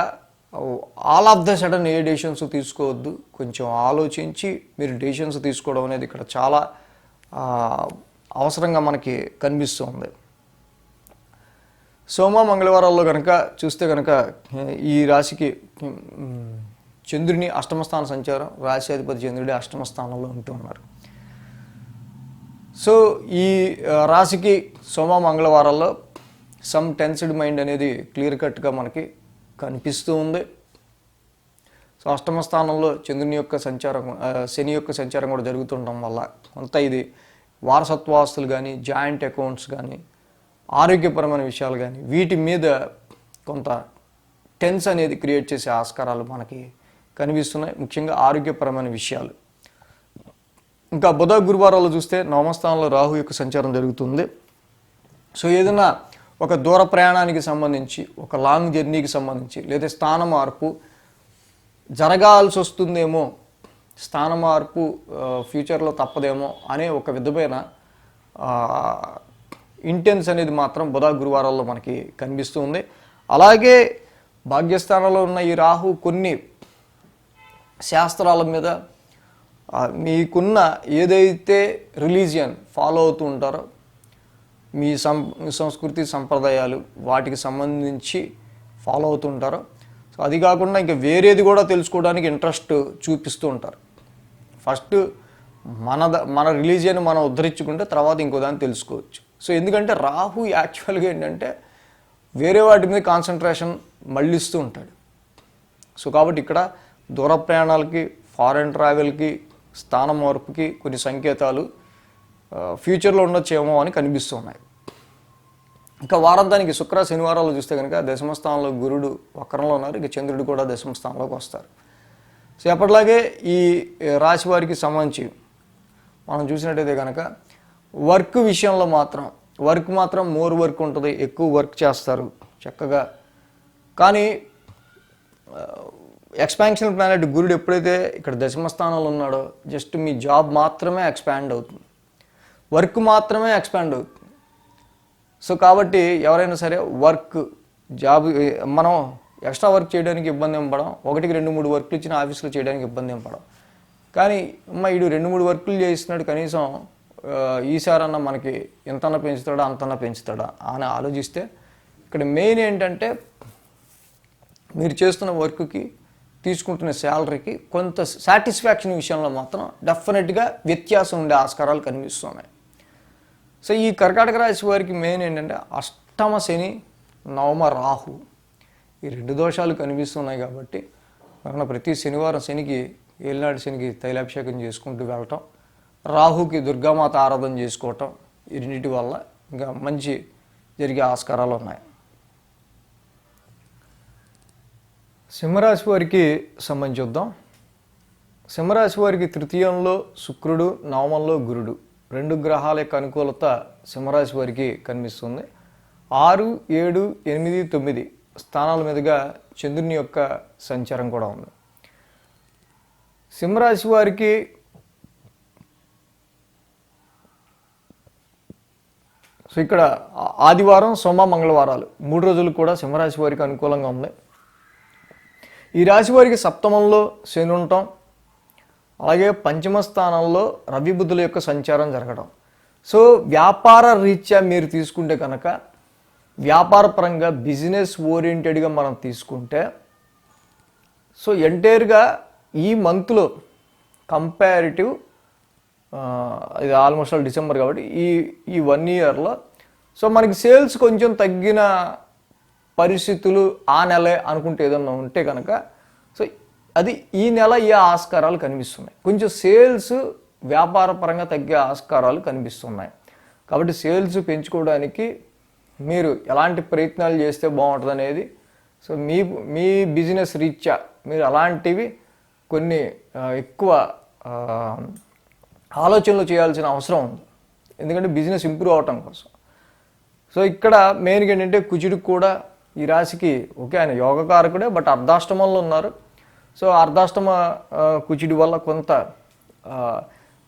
all of the sudden A decisions తీసుకోవద్దు. కొంచెం ఆలోచించి మీరు డెసిషన్స్ తీసుకోవడం అనేది ఇక్కడ చాలా అవసరంగా మనకి కనిపిస్తుంది. సోమ మంగళవారాల్లో కనుక చూస్తే కనుక ఈ రాశికి చంద్రుని అష్టమ స్థాన సంచారం, రాశి అధిపతి చంద్రుడి అష్టమ స్థానంలో ఉంటూ ఉన్నారు. సో ఈ రాశికి సోమ మంగళవారాల్లో సమ్ టెన్స్డ్ మైండ్ అనేది క్లియర్ కట్గా మనకి కనిపిస్తూ ఉంది. సో అష్టమ స్థానంలో చంద్రుని యొక్క సంచారం, శని యొక్క సంచారం కూడా జరుగుతుండడం వల్ల కొంత ఇది వారసత్వాస్తులు కానీ, జాయింట్ అకౌంట్స్ కానీ, ఆరోగ్యపరమైన విషయాలు కానీ వీటి మీద కొంత టెన్స్ అనేది క్రియేట్ చేసే ఆస్కారాలు మనకి కనిపిస్తున్నాయి, ముఖ్యంగా ఆరోగ్యపరమైన విషయాలు. ఇంకా బుధ గురువారాలు చూస్తే నవమస్థానంలో రాహు యొక్క సంచారం జరుగుతుంది. సో ఏదైనా ఒక దూర ప్రయాణానికి సంబంధించి, ఒక లాంగ్ జర్నీకి సంబంధించి, లేదా స్థాన మార్పు జరగాల్సి వస్తుందేమో, స్థాన మార్పు ఫ్యూచర్లో తప్పదేమో అనే ఒక విధమైన ఇంటెన్స్ అనేది మాత్రం బుధ గురువారాల్లో మనకి కనిపిస్తూ ఉంది. అలాగే భాగ్యస్థానంలో ఉన్న ఈ రాహు కొన్ని శాస్త్రాల మీద మీకున్న ఏదైతే రిలీజియన్ ఫాలో అవుతూ ఉంటారో మీ సంస్కృతి సంప్రదాయాలు వాటికి సంబంధించి ఫాలో అవుతూ ఉంటారో సో అది కాకుండా ఇంకా వేరేది కూడా తెలుసుకోవడానికి ఇంట్రెస్ట్ చూపిస్తూ ఉంటారు. ఫస్ట్ మన రిలీజియన్ మనం ఉద్ధరించుకుంటే తర్వాత ఇంకో దాన్ని తెలుసుకోవచ్చు. సో ఎందుకంటే రాహు యాక్చువల్గా ఏంటంటే వేరే వాటి మీద కాన్సన్ట్రేషన్ మళ్ళిస్తూ ఉంటాడు. సో కాబట్టి ఇక్కడ దూర ప్రయాణాలకి, ఫారెన్ ట్రావెల్కి, స్థాన మార్పుకి కొన్ని సంకేతాలు ఫ్యూచర్లో ఉండొచ్చేమో అని కనిపిస్తున్నాయి. ఇంకా వారాంతానికి శుక్ర శనివారాలు చూస్తే కనుక దశమస్థానంలో గురుడు వక్రంలో ఉన్నారు. ఇక చంద్రుడు కూడా దశమస్థానంలోకి వస్తారు. సో ఎప్పటిలాగే ఈ రాశి వారికి సంబంధించి మనం చూసినట్టయితే కనుక వర్క్ విషయంలో మాత్రం మోర్ వర్క్ ఉంటుంది, ఎక్కువ వర్క్ చేస్తారు చక్కగా. కానీ ఎక్స్పాన్షన్ ప్లానెట్ గురుడు ఎప్పుడైతే ఇక్కడ దశమస్థానంలో ఉన్నాడో జస్ట్ మీ జాబ్ మాత్రమే ఎక్స్పాండ్ అవుతుంది, వర్క్ మాత్రమే ఎక్స్పాండ్ అవుతుంది. సో కాబట్టి ఎవరైనా సరే జాబ్ మనం ఎక్స్ట్రా వర్క్ చేయడానికి ఇబ్బంది ఏం పడం, 1-2-3 వర్క్లు ఇచ్చిన ఆఫీస్లో చేయడానికి ఇబ్బంది ఏం పడం. కానీ వీడు 2-3 వర్కులు చేస్తున్నాడు, కనీసం ఈసారన్నా మనకి ఎంతన్నా పెంచుతాడా అంతన్నా పెంచుతాడా అని ఆలోచిస్తే ఇక్కడ మెయిన్ ఏంటంటే మీరు చేస్తున్న వర్క్కి తీసుకుంటున్న శాలరీకి కొంత సాటిస్ఫాక్షన్ విషయంలో మాత్రం డెఫినెట్గా వ్యత్యాసం ఉండే ఆస్కారాలు కనిపిస్తున్నాయి. సో ఈ కర్కాటక రాశి వారికి మెయిన్ ఏంటంటే అష్టమ శని, నవమ రాహు ఈ 2 దోషాలు కనిపిస్తున్నాయి. కాబట్టి మనం ప్రతి శనివారం శనికి, ఏలినాటి శనికి తైలాభిషేకం చేసుకుంటూ వెళ్ళటం, రాహుకి దుర్గామాత ఆరాధన చేసుకోవటం, ఈ రెండింటి వల్ల ఇంకా మంచి జరిగే ఆస్కారాలు ఉన్నాయి. సింహరాశి వారికి సంబంధించి చూద్దాం. సింహరాశి వారికి తృతీయంలో శుక్రుడు, నవమంలో గురుడు 2 గ్రహాల యొక్క అనుకూలత సింహరాశి వారికి కనిపిస్తుంది. 6, 7, 8, 9 స్థానాల మీదుగా చంద్రుని యొక్క సంచారం కూడా ఉంది. సింహరాశి వారికి సో ఇక్కడ ఆదివారం, సోమ, మంగళవారాలు 3 రోజులు కూడా సింహరాశి వారికి అనుకూలంగా ఉంది. ఈ రాశి వారికి సప్తమంలో శని ఉండటం, అలాగే పంచమ స్థానంలో రవి బుధుల యొక్క సంచారం జరగడం. సో వ్యాపార రీత్యా మీరు తీసుకుంటే కనుక వ్యాపారపరంగా బిజినెస్ ఓరియంటెడ్గా మనం తీసుకుంటే సో ఎంటైర్గా ఈ మంత్లో కంపారిటివ్ ఇది ఆల్మోస్ట్ ఆల్ డిసెంబర్ కాబట్టి ఈ 1 ఇయర్లో సో మనకి సేల్స్ కొంచెం తగ్గిన పరిస్థితులు ఆ నెలే అనుకుంటే ఏదన్నా ఉంటే కనుక సో అది ఈ నెల ఈ ఆస్కారాలు కనిపిస్తున్నాయి. కొంచెం సేల్స్ వ్యాపారపరంగా తగ్గే ఆస్కారాలు కనిపిస్తున్నాయి. కాబట్టి సేల్స్ పెంచుకోవడానికి మీరు ఎలాంటి ప్రయత్నాలు చేస్తే బాగుంటుంది అనేది సో మీ బిజినెస్ రీత్యా మీరు అలాంటివి కొన్ని ఎక్కువ ఆలోచనలు చేయాల్సిన అవసరం ఉంది. ఎందుకంటే బిజినెస్ ఇంప్రూవ్ అవటం కోసం. సో ఇక్కడ మెయిన్గా ఏంటంటే కుజుడికి కూడా ఈ రాశికి ఓకే ఆయన యోగకారకుడే, బట్ అర్ధాష్టమంలో ఉన్నారు. సో అర్ధాష్టమ కుజుడి వల్ల కొంత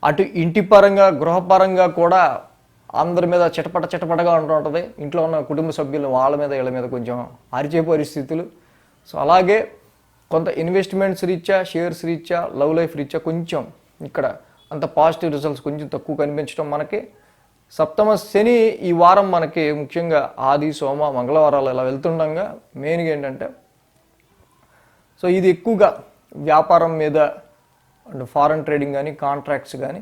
అటు ఇంటి పరంగా గృహపరంగా కూడా అందరి మీద చిటపటగా ఉంటుంటుంది. ఇంట్లో ఉన్న కుటుంబ సభ్యులు వాళ్ళ మీద వీళ్ళ మీద కొంచెం అరిచే పరిస్థితులు. సో అలాగే కొంత ఇన్వెస్ట్మెంట్స్ రీత్యా, షేర్స్ రీత్యా, లవ్ లైఫ్ రీత్యా కొంచెం ఇక్కడ అంత పాజిటివ్ రిజల్ట్స్ కొంచెం తక్కువ కనిపించడం మనకి. సప్తమ శని ఈ వారం మనకి ముఖ్యంగా ఆది, సోమ, మంగళవారాలు ఇలా వెళ్తుండగా మెయిన్గా ఏంటంటే సో ఇది ఎక్కువగా వ్యాపారం మీద అండ్ ఫారెన్ ట్రేడింగ్ కానీ కాంట్రాక్ట్స్ కానీ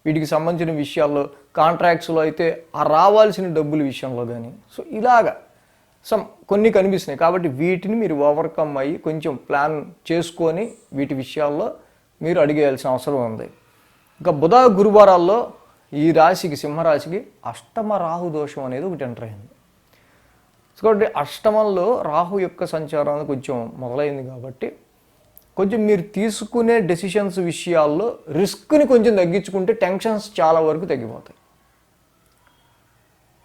వీటికి సంబంధించిన విషయాల్లో కాంట్రాక్ట్స్లో అయితే ఆ రావాల్సిన డబ్బుల విషయంలో కానీ సో ఇలాగా కొన్ని కనిపిస్తున్నాయి. కాబట్టి వీటిని మీరు ఓవర్కమ్ అయ్యి కొంచెం ప్లాన్ చేసుకొని వీటి విషయాల్లో మీరు అడిగేయాల్సిన అవసరం ఉంది. ఇంకా బుధ, గురువారాల్లో ఈ రాశికి సింహరాశికి అష్టమ రాహు దోషం అనేది ఒకటి ఎంటర్ అయింది. కాబట్టి అష్టమంలో రాహు యొక్క సంచారం కొంచెం మొదలైంది కాబట్టి కొంచెం మీరు తీసుకునే డెసిషన్స్ విషయాల్లో రిస్క్ని కొంచెం తగ్గించుకుంటే టెన్షన్స్ చాలా వరకు తగ్గిపోతాయి.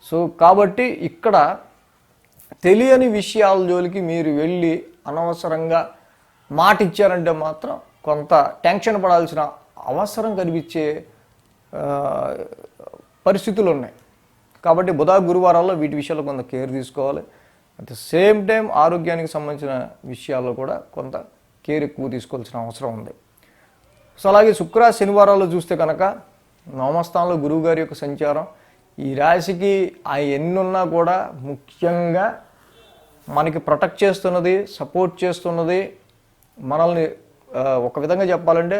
సో కాబట్టి ఇక్కడ తెలియని విషయాల జోలికి మీరు వెళ్ళి అనవసరంగా మాట ఇచ్చారంటే మాత్రం కొంత టెన్షన్ పడాల్సిన అవసరం కనిపించే పరిస్థితులు ఉన్నాయి. కాబట్టి బుధ, గురువారాల్లో వీటి విషయాల్లో కొంత కేర్ తీసుకోవాలి. అట్ ద సేమ్ టైం ఆరోగ్యానికి సంబంధించిన విషయాల్లో కూడా కొంత కేర్ ఎక్కువ తీసుకోవాల్సిన అవసరం ఉంది. సో అలాగే శుక్ర, శనివారాల్లో చూస్తే కనుక నవమస్థానంలో గురువు గారి యొక్క సంచారం ఈ రాశికి ఆ ఎన్నున్నా కూడా ముఖ్యంగా మనకి ప్రొటెక్ట్ చేస్తున్నది, సపోర్ట్ చేస్తున్నది, మనల్ని ఒక విధంగా చెప్పాలంటే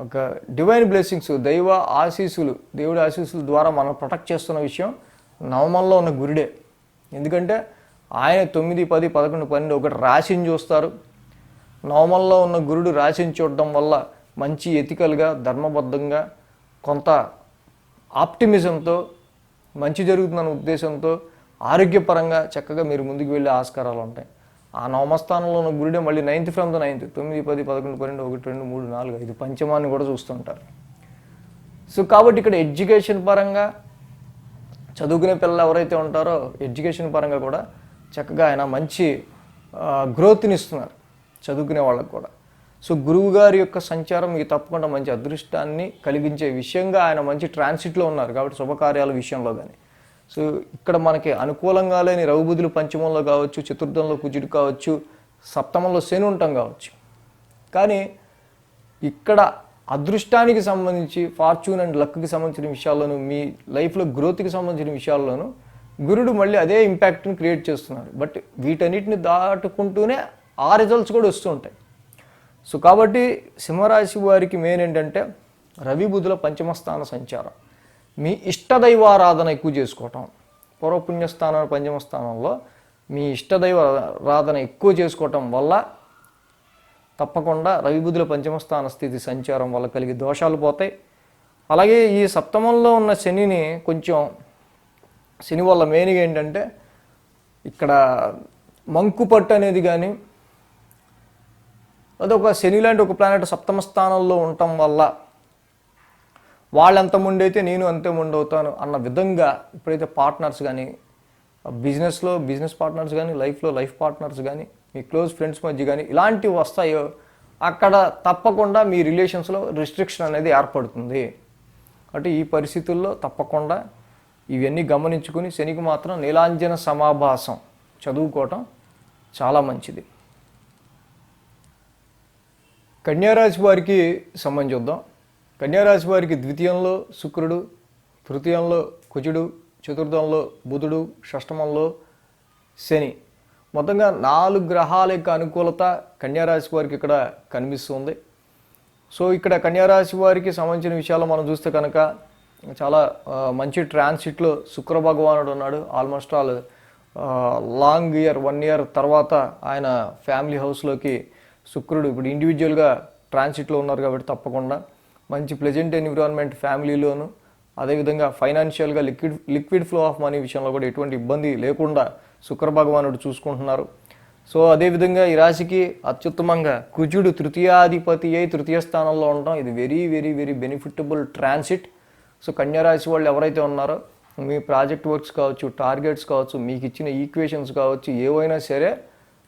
ఒక డివైన్ బ్లెస్సింగ్స్, దేవుడి ఆశీస్సుల ద్వారా మనం ప్రొటెక్ట్ చేస్తున్న విషయం నవమంలో ఉన్న గురుడే. ఎందుకంటే ఆయన 9, 10, 11, 12 ఒకటి రాశిని చూస్తారు. నవమంలో ఉన్న గురుడు రాశిని చూడడం వల్ల మంచి ఎథికల్గా, ధర్మబద్ధంగా, కొంత ఆప్టిమిజంతో మంచి జరుగుతుందన్న ఉద్దేశంతో ఆరోగ్యపరంగా చక్కగా మీరు ముందుకు వెళ్ళే ఆస్కారాలు ఉంటాయి. ఆ నవమస్థానంలో ఉన్న గురుడే మళ్ళీ 9th from the 9th 9, 10, 11, 12, 1, 2, 3, 4, 5 పంచమాన్ని కూడా చూస్తుంటారు. సో కాబట్టి ఇక్కడ ఎడ్యుకేషన్ పరంగా చదువుకునే పిల్లలు ఎవరైతే ఉంటారో ఎడ్యుకేషన్ పరంగా కూడా చక్కగా ఆయన మంచి గ్రోత్ని ఇస్తున్నారు చదువుకునే వాళ్ళకు కూడా. సో గురువు గారి యొక్క సంచారం మీకు తప్పకుండా మంచి అదృష్టాన్ని కలిగించే విషయంగా ఆయన మంచి ట్రాన్సిట్లో ఉన్నారు. కాబట్టి శుభకార్యాల విషయంలో కానీ సో ఇక్కడ మనకి అనుకూలంగా లేని రవిబుధులు పంచమంలో కావచ్చు, చతుర్థంలో కుజుడు కావచ్చు, సప్తమంలో శని ఉండటం కావచ్చు. కానీ ఇక్కడ అదృష్టానికి సంబంధించి ఫార్చ్యూన్ అండ్ లక్కి సంబంధించిన విషయాల్లోనూ, మీ లైఫ్లో గ్రోత్కి సంబంధించిన విషయాల్లోనూ గురుడు మళ్ళీ అదే ఇంపాక్ట్ని క్రియేట్ చేస్తున్నారు. బట్ వీటన్నిటిని దాటుకుంటూనే ఆ రిజల్ట్స్ కూడా వస్తూ ఉంటాయి. సో కాబట్టి సింహరాశి వారికి మెయిన్ ఏంటంటే రవి బుధుల పంచమస్థాన సంచారం, మీ ఇష్టదైవారాధన ఎక్కువ చేసుకోవటం. పూర్వపుణ్యస్థానం పంచమస్థానంలో మీ ఇష్టదైవారాధన ఎక్కువ చేసుకోవటం వల్ల తప్పకుండా రవి బుధుల పంచమస్థాన స్థితి సంచారం వల్ల కలిగే దోషాలు పోతాయి. అలాగే ఈ సప్తమంలో ఉన్న శని వల్ల మెయిన్గా ఏంటంటే ఇక్కడ మంకుపట్టు అనేది కానీ అదొక శని లాంటి ఒక ప్లానెట్ సప్తమ స్థానంలో ఉండటం వల్ల వాళ్ళెంత ముండైతే నేను అంతే ముండవుతాను అన్న విధంగా ఎప్పుడైతే పార్ట్నర్స్ కానీ బిజినెస్ పార్ట్నర్స్ కానీ, లైఫ్ పార్ట్నర్స్ కానీ, మీ క్లోజ్ ఫ్రెండ్స్ మధ్య కానీ ఇలాంటివి వస్తాయో అక్కడ తప్పకుండా మీ రిలేషన్స్లో రిస్ట్రిక్షన్ అనేది ఏర్పడుతుంది. అంటే ఈ పరిస్థితుల్లో తప్పకుండా ఇవన్నీ గమనించుకుని శనికి మాత్రం నీలాంజన సమాభాసం చదువుకోవటం చాలా మంచిది. కన్యారాశి వారికి సంబంధించి చూద్దాం. కన్యారాశి వారికి ద్వితీయంలో శుక్రుడు, తృతీయంలో కుజుడు, చతుర్థంలో బుధుడు, షష్టమంలో శని, మొత్తంగా 4 గ్రహాల యొక్క అనుకూలత కన్యారాశి వారికి ఇక్కడ కనిపిస్తుంది. సో ఇక్కడ కన్యారాశి వారికి సంబంధించిన విషయాలు మనం చూస్తే కనుక చాలా మంచి ట్రాన్సిట్లో శుక్ర భగవానుడు ఉన్నాడు. Almost all long year 1 year తర్వాత ఆయన ఫ్యామిలీ హౌస్లోకి శుక్రుడు ఇప్పుడు ఇండివిజువల్గా ట్రాన్సిట్లో ఉన్నారు కాబట్టి తప్పకుండా మంచి ప్లెజెంట్ ఎన్విరాన్మెంట్ ఫ్యామిలీలోను, అదేవిధంగా ఫైనాన్షియల్గా లిక్విడ్ ఫ్లో ఆఫ్ మనీ విషయంలో కూడా ఎటువంటి ఇబ్బంది లేకుండా శుక్ర భగవానుడు చూసుకుంటున్నారు. సో అదేవిధంగా ఈ రాశికి అత్యుత్తమంగా కుజుడు తృతీయాధిపతి అయి తృతీయ స్థానంలో ఉండటం ఇది very very very benefitable transit. So కన్యారాశి వాళ్ళు ఎవరైతే ఉన్నారో మీ ప్రాజెక్ట్ వర్క్స్ కావచ్చు, టార్గెట్స్ కావచ్చు, మీకు ఇచ్చిన ఈక్వేషన్స్ కావచ్చు, ఏవైనా సరే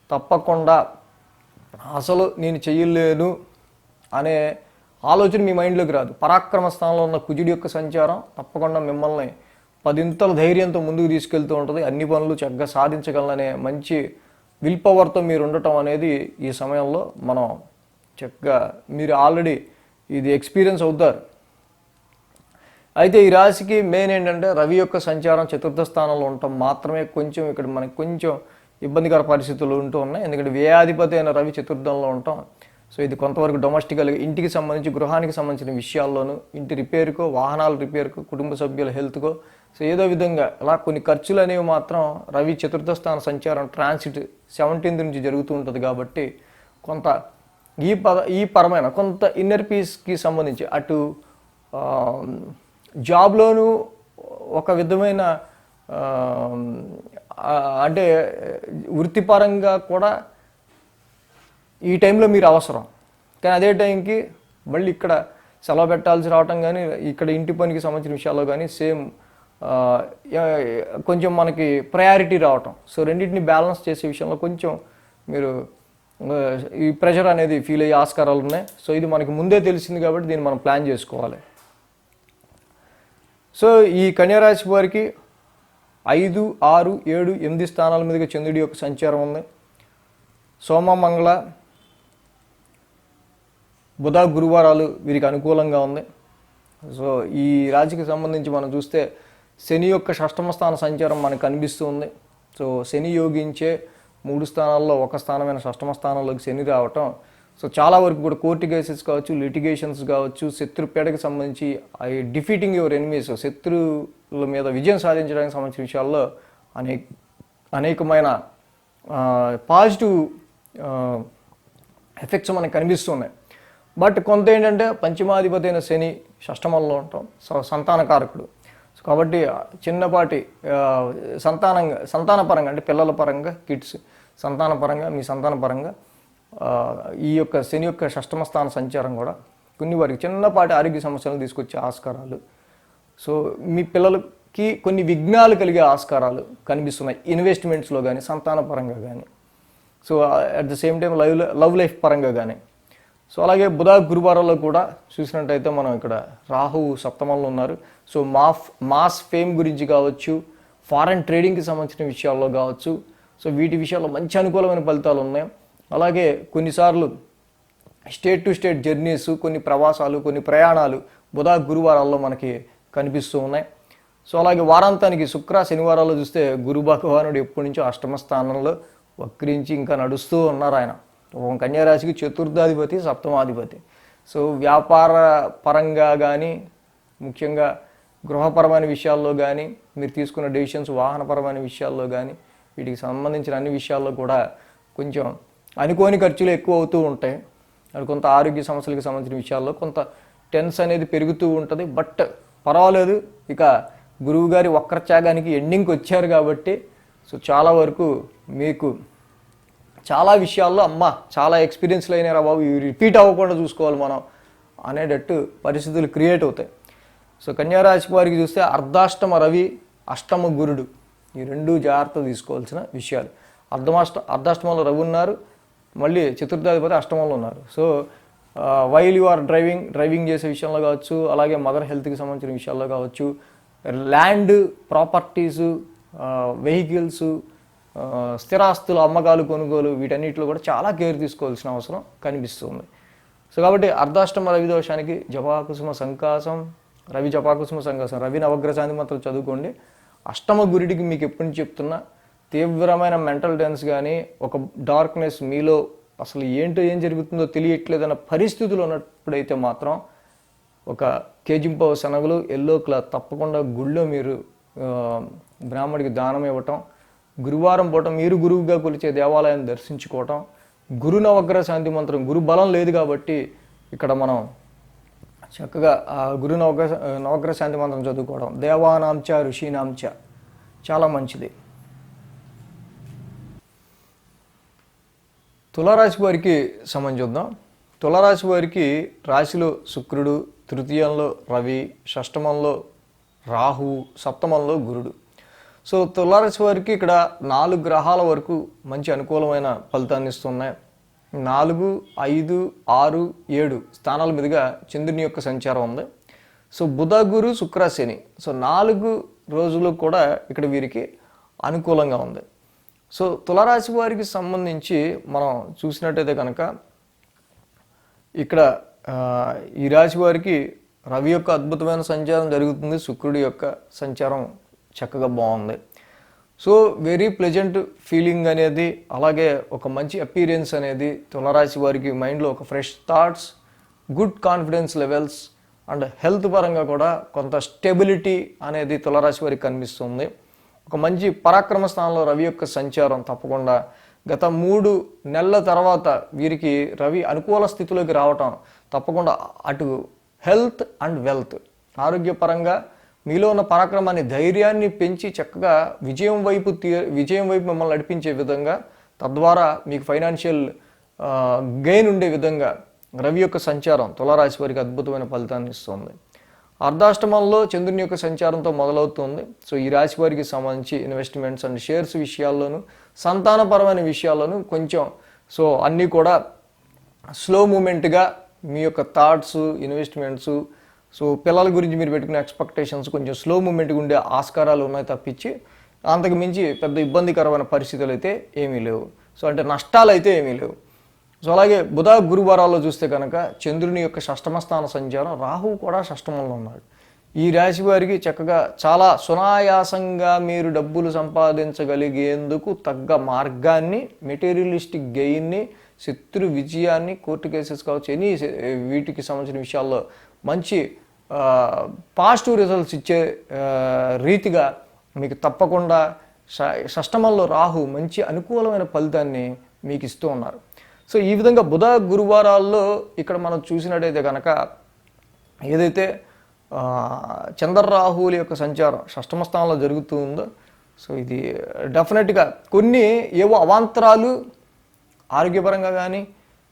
తప్పకుండా అసలు నేను చెయ్యలేను అనే ఆలోచన మీ మైండ్లోకి రాదు. పరాక్రమ స్థానంలో ఉన్న కుజుడి యొక్క సంచారం తప్పకుండా మిమ్మల్ని 10 ధైర్యంతో ముందుకు తీసుకెళ్తూ ఉంటుంది. అన్ని పనులు చక్కగా సాధించగలనే మంచి విల్ పవర్తో మీరు ఉండటం అనేది ఈ సమయంలో మనం చక్కగా మీరు ఆల్రెడీ ఇది ఎక్స్పీరియన్స్ అవుతారు. అయితే ఈ రాశికి మెయిన్ ఏంటంటే రవి యొక్క సంచారం చతుర్థ స్థానంలో ఉండటం మాత్రమే కొంచెం ఇక్కడ మనకి కొంచెం ఇబ్బందికర పరిస్థితులు ఉంటూ ఉన్నాయి. ఎందుకంటే వ్యయాధిపతి అయిన రవి చతుర్థంలో ఉండటం, సో ఇది కొంతవరకు డొమెస్టికల్గా ఇంటికి సంబంధించి గృహానికి సంబంధించిన విషయాల్లోనూ, ఇంటి రిపేర్కో, వాహనాల రిపేర్కో, కుటుంబ సభ్యుల హెల్త్కో, సో ఏదో విధంగా అలా కొన్ని ఖర్చులు అనేవి మాత్రం రవి చతుర్థ స్థాన సంచారం ట్రాన్సిట్ 17th నుంచి జరుగుతూ ఉంటుంది. కాబట్టి కొంత ఈ పరమైన కొంత ఇన్నర్ పీస్కి సంబంధించి అటు జాబ్లోనూ ఒక విధమైన అంటే వృత్తిపరంగా కూడా ఈ టైంలో మీరు అవసరం. కానీ అదే టైంకి మళ్ళీ ఇక్కడ సెలవు పెట్టాల్సి రావటం కానీ, ఇక్కడ ఇంటి పనికి సంబంధించిన విషయాల్లో కానీ సేమ్ కొంచెం మనకి ప్రయారిటీ రావటం. సో రెండింటిని బ్యాలెన్స్ చేసే విషయంలో కొంచెం మీరు ఈ ప్రెషర్ అనేది ఫీల్ అయ్యే ఆస్కారాలు ఉన్నాయి. సో ఇది మనకి ముందే తెలిసింది కాబట్టి దీన్ని మనం ప్లాన్ చేసుకోవాలి. సో ఈ కన్యారాశి వారికి 5, 6, 7, 8 స్థానాల మీదుగా చంద్రుడి యొక్క సంచారం ఉంది. సోమ, మంగళ, బుధ, గురువారాలు వీరికి అనుకూలంగా ఉంది. సో ఈ రాశికి సంబంధించి మనం చూస్తే శని యొక్క షష్టమ స్థాన సంచారం మనకు కనిపిస్తూ ఉంది. సో శని యోగించే 3 స్థానాల్లో ఒక స్థానమైన షష్టమ స్థానంలోకి శని రావటం, సో చాలా వరకు కూడా కోర్టు కేసెస్ కావచ్చు, లిటిగేషన్స్ కావచ్చు, శత్రుపేటకి సంబంధించి డిఫీటింగ్ యువర్ ఎనిమీస్, శత్రువుల మీద విజయం సాధించడానికి సంబంధించిన విషయాల్లో అనేకమైన పాజిటివ్ ఎఫెక్ట్స్ మనకు కనిపిస్తున్నాయి. బట్ కొంత ఏంటంటే పంచమాధిపతి అయిన శని షష్టమంలో ఉంటాం, సంతానకారకుడు. కాబట్టి చిన్నపాటి సంతానపరంగా అంటే పిల్లల పరంగా, కిడ్స్ సంతానపరంగా, మీ సంతానపరంగా ఈ యొక్క శని యొక్క షష్టమ స్థాన సంచారం కూడా కొన్ని వారికి చిన్నపాటి ఆరోగ్య సమస్యలను తీసుకొచ్చే ఆస్కారాలు, సో మీ పిల్లలకి కొన్ని విఘ్నాలు కలిగే ఆస్కారాలు కనిపిస్తున్నాయి ఇన్వెస్ట్మెంట్స్లో కానీ, సంతానపరంగా కానీ, so at the same time love life పరంగా కానీ. సో అలాగే బుధ, గురువారాల్లో కూడా చూసినట్టయితే మనం ఇక్కడ రాహువు సప్తమంలో ఉన్నారు. సో మాస్ ఫేమ్ గురించి కావచ్చు, ఫారెన్ ట్రేడింగ్కి సంబంధించిన విషయాల్లో కావచ్చు, సో వీటి విషయాల్లో మంచి అనుకూలమైన ఫలితాలు ఉన్నాయి. అలాగే కొన్నిసార్లు స్టేట్ టు స్టేట్ జర్నీస్, కొన్ని ప్రవాసాలు, కొన్ని ప్రయాణాలు బుధ, గురువారాల్లో మనకి కనిపిస్తూ ఉన్నాయి. సో అలాగే వారాంతానికి శుక్ర, శనివారాల్లో చూస్తే గురు భగవానుడు ఎప్పటి నుంచో అష్టమ స్థానంలో వక్రించి ఇంకా నడుస్తూ ఉన్నారు. ఆయన కన్యారాశికి చతుర్థాధిపతి, సప్తమాధిపతి. సో వ్యాపార పరంగా కానీ, ముఖ్యంగా గృహపరమైన విషయాల్లో కానీ, మీరు తీసుకున్న డెసిషన్స్ వాహనపరమైన విషయాల్లో కానీ, వీటికి సంబంధించిన అన్ని విషయాల్లో కూడా కొంచెం అనుకోని ఖర్చులు ఎక్కువ అవుతూ ఉంటాయి. అది కొంత ఆరోగ్య సమస్యలకు సంబంధించిన విషయాల్లో కొంత టెన్స్ అనేది పెరుగుతూ ఉంటుంది. బట్ పర్వాలేదు, ఇక గురువు గారి వక్రత్యాగానికి ఎండింగ్కి వచ్చారు కాబట్టి సో చాలా వరకు మీకు చాలా విషయాల్లో చాలా ఎక్స్పీరియన్స్లు అయినారా బాబు, ఇవి రిపీట్ అవ్వకుండా చూసుకోవాలి మనం అనేటట్టు పరిస్థితులు క్రియేట్ అవుతాయి. సో కన్యారాశి వారికి చూస్తే అర్ధాష్టమ రవి, అష్టమ గురుడు, ఈ రెండు జాగ్రత్త తీసుకోవాల్సిన విషయాలు. అర్ధాష్టమంలో రవి ఉన్నారు, మళ్ళీ చతుర్థాధిపతి అష్టమంలో ఉన్నారు. So while you are driving చేసే విషయంలో కావచ్చు, అలాగే మదర్ హెల్త్కి సంబంధించిన విషయాల్లో కావచ్చు, ల్యాండ్ ప్రాపర్టీసు, వెహికల్స్, స్థిరాస్తుల అమ్మకాలు కొనుగోలు, వీటన్నిటిలో కూడా చాలా కేర్ తీసుకోవాల్సిన అవసరం కనిపిస్తుంది. సో కాబట్టి అర్ధాష్టమ రవి దోషానికి జపాకుసుమ సంకాసం, రవి జపాకుసుమ సంకాసం, రవి నవగ్రహ శాంతి మంత్రం చదువుకోండి. అష్టమ గురుడికి మీకు ఎప్పటి నుంచి చెప్తున్నా, తీవ్రమైన మెంటల్ టెన్స్ కానీ, ఒక డార్క్నెస్ మీలో అసలు ఏంటో ఏం జరుగుతుందో తెలియట్లేదన్న పరిస్థితులు ఉన్నప్పుడైతే మాత్రం ఒక కేజింపావు శనగలు, ఎల్లో క్లాత్ తప్పకుండా గుళ్ళో మీరు బ్రాహ్మడికి దానం ఇవ్వటం, గురువారం పూట మీరు గురువుగా కొలిచే దేవాలయాన్ని దర్శించుకోవటం, గురు నవగ్రహ శాంతి మంత్రం, గురు బలం లేదు కాబట్టి ఇక్కడ మనం చక్కగా ఆ గురు నవగ్రహ శాంతి మంత్రం చదువుకోవడం, దేవానాంచ ఋషీనాంచ చాలా మంచిది. తులారాశి వారికి సంబంధించుద్దాం. తులారాశి వారికి రాశిలో శుక్రుడు, తృతీయంలో రవి, షష్టమంలో రాహువు, సప్తమంలో గురుడు. సో తులారాశి వారికి ఇక్కడ 4 గ్రహాల వరకు మంచి అనుకూలమైన ఫలితాన్ని ఇస్తున్నాయి. 4, 5, 6, 7 స్థానాల మీదుగా చంద్రుని యొక్క సంచారం ఉంది. సో బుధ, గురు, శుక్ర, శని, సో 4 రోజులు కూడా ఇక్కడ వీరికి అనుకూలంగా ఉంది. సో తులారాశి వారికి సంబంధించి మనం చూసినట్టయితే కనుక ఇక్కడ ఈ రాశి వారికి రవి యొక్క అద్భుతమైన సంచారం జరుగుతుంది, శుక్రుడి యొక్క సంచారం చక్కగా బాగుంది. సో వెరీ ప్లెజెంట్ ఫీలింగ్ అనేది, అలాగే ఒక మంచి అపీరియన్స్ అనేది తులారాశి వారికి మైండ్లో ఒక fresh thoughts, good confidence levels and health పరంగా కూడా కొంత స్టెబిలిటీ అనేది తులారాశి వారికి కనిపిస్తుంది. ఒక మంచి పరాక్రమ స్థానంలో రవి యొక్క సంచారం తప్పకుండా గత 3 నెలల తర్వాత వీరికి రవి అనుకూల స్థితిలోకి రావటం తప్పకుండా అటు హెల్త్ అండ్ వెల్త్, ఆరోగ్యపరంగా మీలో ఉన్న పరాక్రమాన్ని, ధైర్యాన్ని పెంచి చక్కగా విజయం వైపు మిమ్మల్ని నడిపించే విధంగా, తద్వారా మీకు ఫైనాన్షియల్ గెయిన్ ఉండే విధంగా రవి యొక్క సంచారం తులారాశి వారికి అద్భుతమైన ఫలితాన్ని ఇస్తుంది. అర్ధాష్టమంలో చంద్రుని యొక్క సంచారంతో మొదలవుతుంది. సో ఈ రాశి వారికి సంబంధించి ఇన్వెస్ట్మెంట్స్ అండ్ షేర్స్ విషయాల్లోనూ, సంతానపరమైన విషయాల్లోనూ కొంచెం సో అన్నీ కూడా స్లో మూమెంట్గా మీ యొక్క థాట్స్, ఇన్వెస్ట్మెంట్స్, సో పిల్లల గురించి మీరు పెట్టుకునే ఎక్స్పెక్టేషన్స్ కొంచెం స్లో మూమెంట్గా ఉండే ఆస్కారాలు ఉన్నాయి తప్పించి అంతకు మించి పెద్ద ఇబ్బందికరమైన పరిస్థితులు అయితే ఏమీ లేవు. సో అంటే నష్టాలు అయితే ఏమీ లేవు. సో అలాగే బుధ, గురువారాల్లో చూస్తే కనుక చంద్రుని యొక్క షష్టమ స్థాన సంచారం, రాహువు కూడా షష్టమంలో ఉన్నాడు. ఈ రాశి వారికి చక్కగా చాలా సునాయాసంగా మీరు డబ్బులు సంపాదించగలిగేందుకు తగ్గ మార్గాన్ని, మెటీరియలిస్టిక్ గెయిన్ని, శత్రు విజయాన్ని, కోర్టు కేసెస్ కావచ్చు, ఎనీ వీటికి సంబంధించిన విషయాల్లో మంచి పాజిటివ్ రిజల్ట్స్ ఇచ్చే రీతిగా మీకు తప్పకుండా షష్టమంలో రాహు మంచి అనుకూలమైన ఫలితాన్ని మీకు ఇస్తూ ఉన్నారు. సో ఈ విధంగా బుధ, గురువారాల్లో ఇక్కడ మనం చూసినట్టయితే కనుక ఏదైతే చంద్రరాహువుల యొక్క సంచారం షష్టమ స్థానంలో జరుగుతూ ఉందో, సో ఇది డెఫినెట్గా కొన్ని ఏవో అవాంతరాలు ఆరోగ్యపరంగా కానీ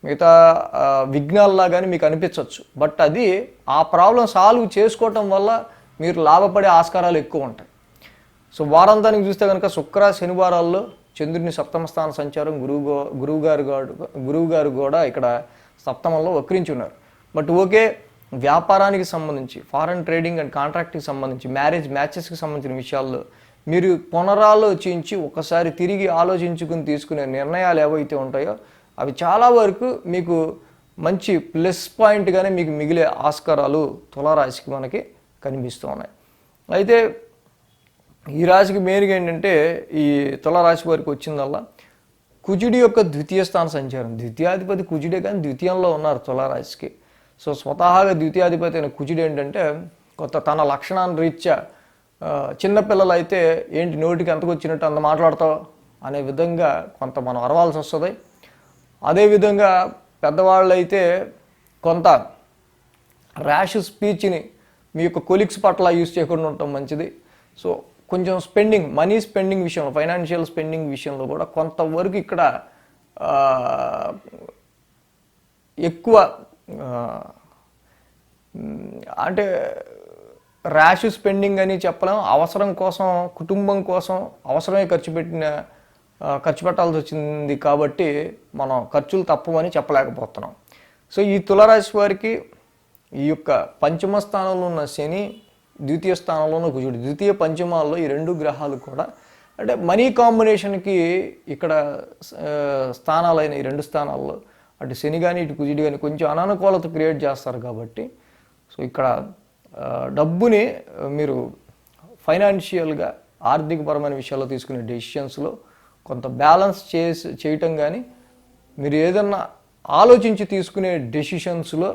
మిగతా విఘ్నాల్లా కానీ మీకు అనిపించవచ్చు. బట్ అది ఆ ప్రాబ్లం సాల్వ్ చేసుకోవటం వల్ల మీరు లాభపడే ఆస్కారాలు ఎక్కువ ఉంటాయి. సో వారాంతానికి చూస్తే కనుక శుక్ర, శనివారాల్లో చంద్రుని సప్తమ స్థాన సంచారం, గురువు గారు కూడా ఇక్కడ సప్తమంలో వక్రించి ఉన్నారు. బట్ ఓకే, వ్యాపారానికి సంబంధించి, ఫారెన్ ట్రేడింగ్ అండ్ కాంట్రాక్ట్కి సంబంధించి, మ్యాచెస్కి సంబంధించిన విషయాల్లో మీరు పునరాలోచించి ఒకసారి తిరిగి ఆలోచించుకుని తీసుకునే నిర్ణయాలు ఏవైతే ఉంటాయో అవి చాలా వరకు మీకు మంచి ప్లస్ పాయింట్గానే మీకు మిగిలే ఆస్కారాలు తులారాశికి మనకి కనిపిస్తూ ఉన్నాయి. అయితే ఈ రాశికి మెయిన్గా ఏంటంటే ఈ తులారాశి వారికి వచ్చిందల్లా కుజుడి యొక్క ద్వితీయ స్థాన సంచారం. ద్వితీయాధిపతి కుజుడే, కానీ ద్వితీయంలో ఉన్నారు తులారాశికి. సో స్వతహాగా ద్వితీయాధిపతి అయిన కుజుడు ఏంటంటే తన లక్షణాన్ని రీత్యా చిన్నపిల్లలు అయితే ఏంటి నోటికి ఎంతకు వచ్చినట్టు అంత మాట్లాడతావు అనే విధంగా కొంత మనం అరవాల్సి వస్తుంది. అదేవిధంగా పెద్దవాళ్ళు అయితే కొంత ర్యాష్ స్పీచ్ని మీ యొక్క కొలీగ్స్ పట్ల యూజ్ చేయకుండా ఉండటం మంచిది. సో కొంచెం మనీ స్పెండింగ్ విషయంలో, ఫైనాన్షియల్ స్పెండింగ్ విషయంలో కూడా కొంతవరకు ఇక్కడ ఎక్కువ అంటే ర్యాష్ స్పెండింగ్ అని చెప్పలేం, అవసరం కోసం కుటుంబం కోసం అవసరమే ఖర్చు పెట్టాల్సి వచ్చింది కాబట్టి మనం ఖర్చులు తప్పవని చెప్పలేకపోతున్నాం. సో ఈ తులారాశి వారికి ఈ యొక్క పంచమ స్థానంలో ఉన్న శని, ద్వితీయ స్థానంలో ఉన్న కుజుడు, ద్వితీయ పంచమాల్లో ఈ రెండు గ్రహాలు కూడా అంటే మనీ కాంబినేషన్కి ఇక్కడ స్థానాలైన ఈ రెండు స్థానాల్లో అటు శని కానీ ఇటు కుజుడు కానీ కొంచెం అననుకూలత క్రియేట్ చేస్తారు కాబట్టి సో ఇక్కడ డబ్బుని మీరు ఫైనాన్షియల్గా ఆర్థికపరమైన విషయాల్లో తీసుకునే డెసిషన్స్లో కొంత బ్యాలెన్స్ చేయటం కానీ మీరు ఏదన్నా ఆలోచించి తీసుకునే డెసిషన్స్లో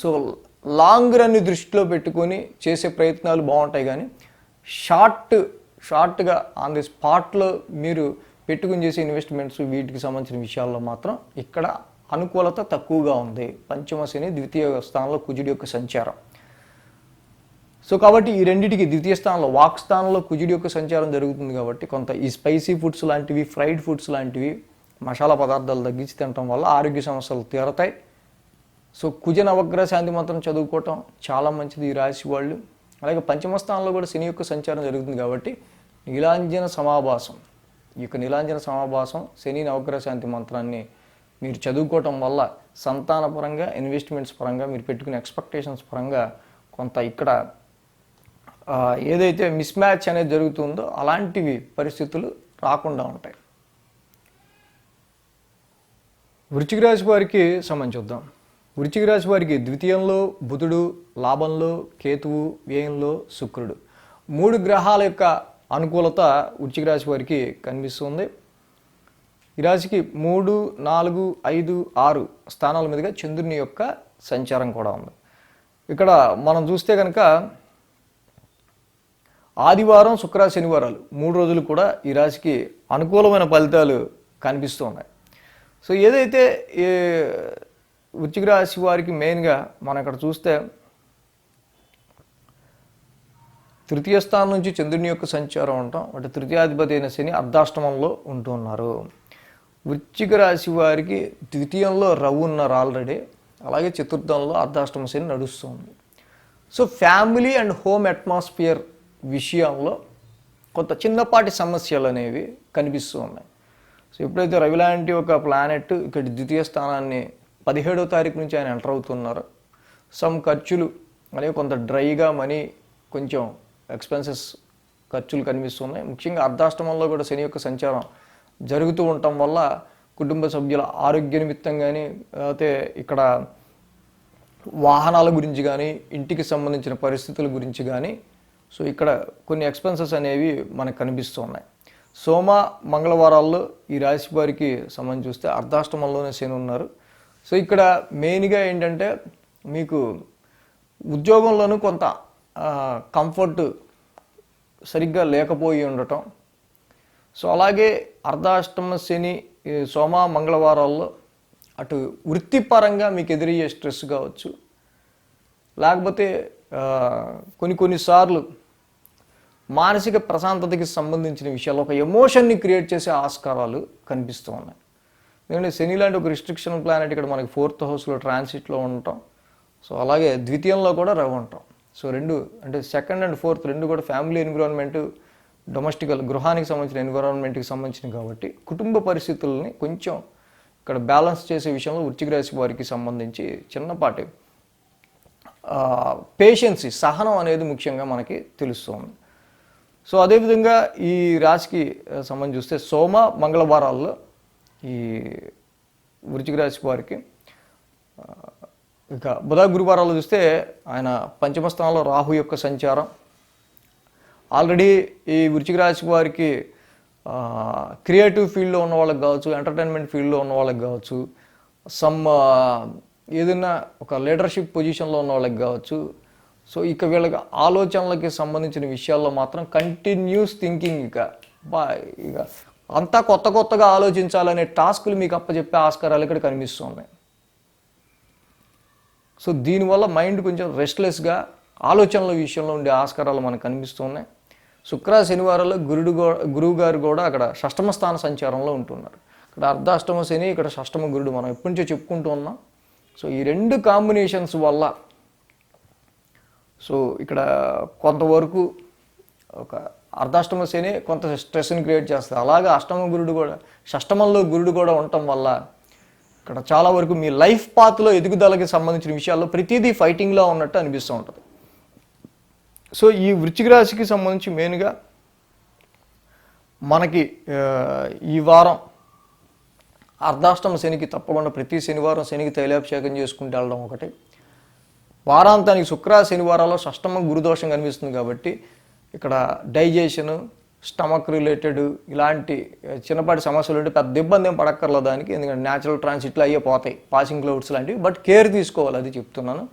సో లాంగ్ రన్ని దృష్టిలో పెట్టుకొని చేసే ప్రయత్నాలు బాగుంటాయి. కానీ షార్ట్గా ఆన్ ది స్పాట్లో మీరు పెట్టుకుని చేసే ఇన్వెస్ట్మెంట్స్ వీటికి సంబంధించిన విషయాల్లో మాత్రం ఇక్కడ అనుకూలత తక్కువగా ఉంది. పంచమ శని ద్వితీయ స్థానంలో కుజుడి యొక్క సంచారం. సో కాబట్టి ఈ రెండింటికి ద్వితీయ స్థానంలో వాక్ స్థానంలో కుజుడి యొక్క సంచారం జరుగుతుంది కాబట్టి కొంత ఈ స్పైసీ ఫుడ్స్ లాంటివి, ఫ్రైడ్ ఫుడ్స్ లాంటివి, మసాలా పదార్థాలు తగ్గించి తినటం వల్ల ఆరోగ్య సమస్యలు తీరతాయి. సో కుజ నవగ్రహ శాంతి మంత్రం చదువుకోవటం చాలా మంచిది ఈ రాశి వాళ్ళు. అలాగే పంచమ స్థానంలో కూడా శని యొక్క సంచారం జరుగుతుంది కాబట్టి నీలాంజన సమాభాసం, ఈ యొక్క నీలాంజన సమాభాసం శని నవగ్రహ శాంతి మంత్రాన్ని మీరు చదువుకోవటం వల్ల సంతానపరంగా, ఇన్వెస్ట్మెంట్స్ పరంగా, మీరు పెట్టుకునే ఎక్స్పెక్టేషన్స్ పరంగా కొంత ఇక్కడ ఏదైతే మిస్ మ్యాచ్ అనేది జరుగుతుందో అలాంటివి పరిస్థితులు రాకుండా ఉంటాయి. వృశ్చిక రాశి వారికి సంబంధించుద్దాం. వృశ్చిక రాశి వారికి ద్వితీయంలో బుధుడు, లాభంలో కేతువు, వ్యయంలో శుక్రుడు, 3 గ్రహాల యొక్క అనుకూలత వృశ్చిక రాశి వారికి కనిపిస్తుంది. ఈ రాశికి 3, 4, 5, 6 స్థానాల మీదుగా చంద్రుని యొక్క సంచారం కూడా ఉంది. ఇక్కడ మనం చూస్తే కనుక ఆదివారం, శుక్ర, శనివారాలు 3 రోజులు కూడా ఈ రాశికి అనుకూలమైన ఫలితాలు కనిపిస్తూ ఉన్నాయి. సో ఏదైతే వృశ్చిక రాశి వారికి మెయిన్గా మనం ఇక్కడ చూస్తే తృతీయ స్థానం నుంచి చంద్రుని యొక్క సంచారం ఉంటాం, అంటే తృతీయాధిపతి అయిన శని అర్ధాష్టమంలో ఉంటున్నారు. వృశ్చిక రాశి వారికి ద్వితీయంలో రవి ఉన్నారు ఆల్రెడీ, అలాగే చతుర్థంలో అర్ధాష్టమ శని నడుస్తుంది. So family and home atmosphere విషయంలో కొంత చిన్నపాటి సమస్యలు అనేవి కనిపిస్తూ ఉన్నాయి. సో ఎప్పుడైతే రవి లాంటి ఒక ప్లానెట్ ఇక్కడ ద్వితీయ స్థానాన్ని 17వ తారీఖు నుంచి ఆయన ఎంటర్ అవుతున్నారు, సమ్ ఖర్చులు అనేవి కొంత డ్రైగా మనీ కొంచెం ఎక్స్పెన్సెస్ ఖర్చులు కనిపిస్తున్నాయి. ముఖ్యంగా అర్ధాష్టమంలో కూడా శని యొక్క సంచారం జరుగుతూ ఉండటం వల్ల కుటుంబ సభ్యుల ఆరోగ్య నిమిత్తం కానీ, లేకపోతే ఇక్కడ వాహనాల గురించి కానీ, ఇంటికి సంబంధించిన పరిస్థితుల గురించి కానీ సో ఇక్కడ కొన్ని ఎక్స్పెన్సెస్ అనేవి మనకు కనిపిస్తూ ఉన్నాయి. సోమ, మంగళవారాల్లో ఈ రాశి వారికి సంబంధించి చూస్తే అర్ధాష్టమంలోనే శని ఉన్నారు. సో ఇక్కడ మెయిన్గా ఏంటంటే మీకు ఉద్యోగంలోనూ కొంత కంఫర్ట్ సరిగ్గా లేకపోయి ఉండటం. సో అలాగే అర్ధాష్టమ శని సోమ, మంగళవారాల్లో అటు వృత్తిపరంగా మీకు ఎదురయ్యే స్ట్రెస్ కావచ్చు, లేకపోతే కొన్నిసార్లు మానసిక ప్రశాంతతకి సంబంధించిన విషయాలు ఒక ఎమోషన్ని క్రియేట్ చేసే ఆస్కారాలు కనిపిస్తూ ఉన్నాయి. ఎందుకంటే శని లాంటి ఒక రిస్ట్రిక్షన్ ప్లానెట్ ఇక్కడ మనకి 4th హౌస్లో ట్రాన్సిట్లో ఉండటం, సో అలాగే ద్వితీయంలో కూడా రవి ఉంటాం. సో రెండు అంటే 2nd and 4th రెండు కూడా ఫ్యామిలీ ఎన్విరాన్మెంట్, డొమెస్టికల్ గృహానికి సంబంధించిన ఎన్విరాన్మెంట్కి సంబంధించిన కాబట్టి కుటుంబ పరిస్థితుల్ని కొంచెం ఇక్కడ బ్యాలెన్స్ చేసే విషయంలో వృశ్చిక రాశి వారికి సంబంధించి చిన్నపాటి పేషెన్సీ, సహనం అనేది ముఖ్యంగా మనకి తెలుస్తుంది. సో అదేవిధంగా ఈ రాశికి సంబంధించి చూస్తే సోమ, మంగళవారాల్లో ఈ వృశ్చిక రాశి వారికి ఇక బుధ, గురువారాలు చూస్తే ఆయన పంచమ స్థానంలో రాహు యొక్క సంచారం. ఆల్రెడీ ఈ వృశ్చిక రాశి వారికి క్రియేటివ్ ఫీల్డ్లో ఉన్న వాళ్ళకి కావచ్చు, ఎంటర్టైన్మెంట్ ఫీల్డ్లో ఉన్న వాళ్ళకి కావచ్చు, సమ్ ఏదైనా ఒక లీడర్షిప్ పొజిషన్లో ఉన్న వాళ్ళకి కావచ్చు. సో ఇక వీళ్ళకి ఆలోచనలకి సంబంధించిన విషయాల్లో మాత్రం కంటిన్యూస్ థింకింగ్, ఇక అంతా కొత్తగా ఆలోచించాలనే టాస్కులు మీకు అప్పచెప్పే ఆస్కారాలు ఇక్కడ కనిపిస్తున్నాయి. సో దీనివల్ల మైండ్ కొంచెం రెస్ట్లెస్గా ఆలోచనల విషయంలో ఉండే ఆస్కారాలు మనకు కనిపిస్తున్నాయి. శుక్ర, శనివారాల్లో గురువు గారు కూడా అక్కడ షష్టమ స్థాన సంచారంలో ఉంటున్నారు. ఇక్కడ అర్ధాష్టమ శని, ఇక్కడ షష్టమ గురుడు మనం ఎప్పటి నుంచో చెప్పుకుంటూ ఉన్నాం. సో ఈ రెండు కాంబినేషన్స్ వల్ల సో ఇక్కడ కొంతవరకు ఒక అర్ధాష్టమ శని కొంత స్ట్రెస్ని క్రియేట్ చేస్తుంది. అలాగే అష్టమ గురుడు కూడా, షష్టమంలో గురుడు కూడా ఉండటం వల్ల ఇక్కడ చాలా వరకు మీ లైఫ్ పాత్లో ఎదుగుదలకి సంబంధించిన విషయాల్లో ప్రతిదీ ఫైటింగ్లో ఉన్నట్టు అనిపిస్తూ ఉంటుంది. సో ఈ వృశ్చిక రాశికి సంబంధించి మెయిన్గా మనకి ఈ వారం అర్ధాష్టమ శనికి తప్పకుండా ప్రతి శనివారం శనికి తైలాభిషేకం చేసుకుంటూ వెళ్ళడం ఒకటి. వారాంతానికి శుక్ర శనివారాల్లో షష్టమ గురుదోషం కనిపిస్తుంది కాబట్టి ఇక్కడ డైజెషన్, స్టమక్ రిలేటెడ్ ఇలాంటి చిన్నపాటి సమస్యలు ఉంటే పెద్ద ఇబ్బంది ఏం పడక్కర్లేదు దానికి. ఎందుకంటే న్యాచురల్ ట్రాన్సిట్లు అయ్యే పోతాయి, పాసింగ్ క్లౌడ్స్ లాంటివి. బట్ కేర్ తీసుకోవాలి, అది చెప్తున్నాను.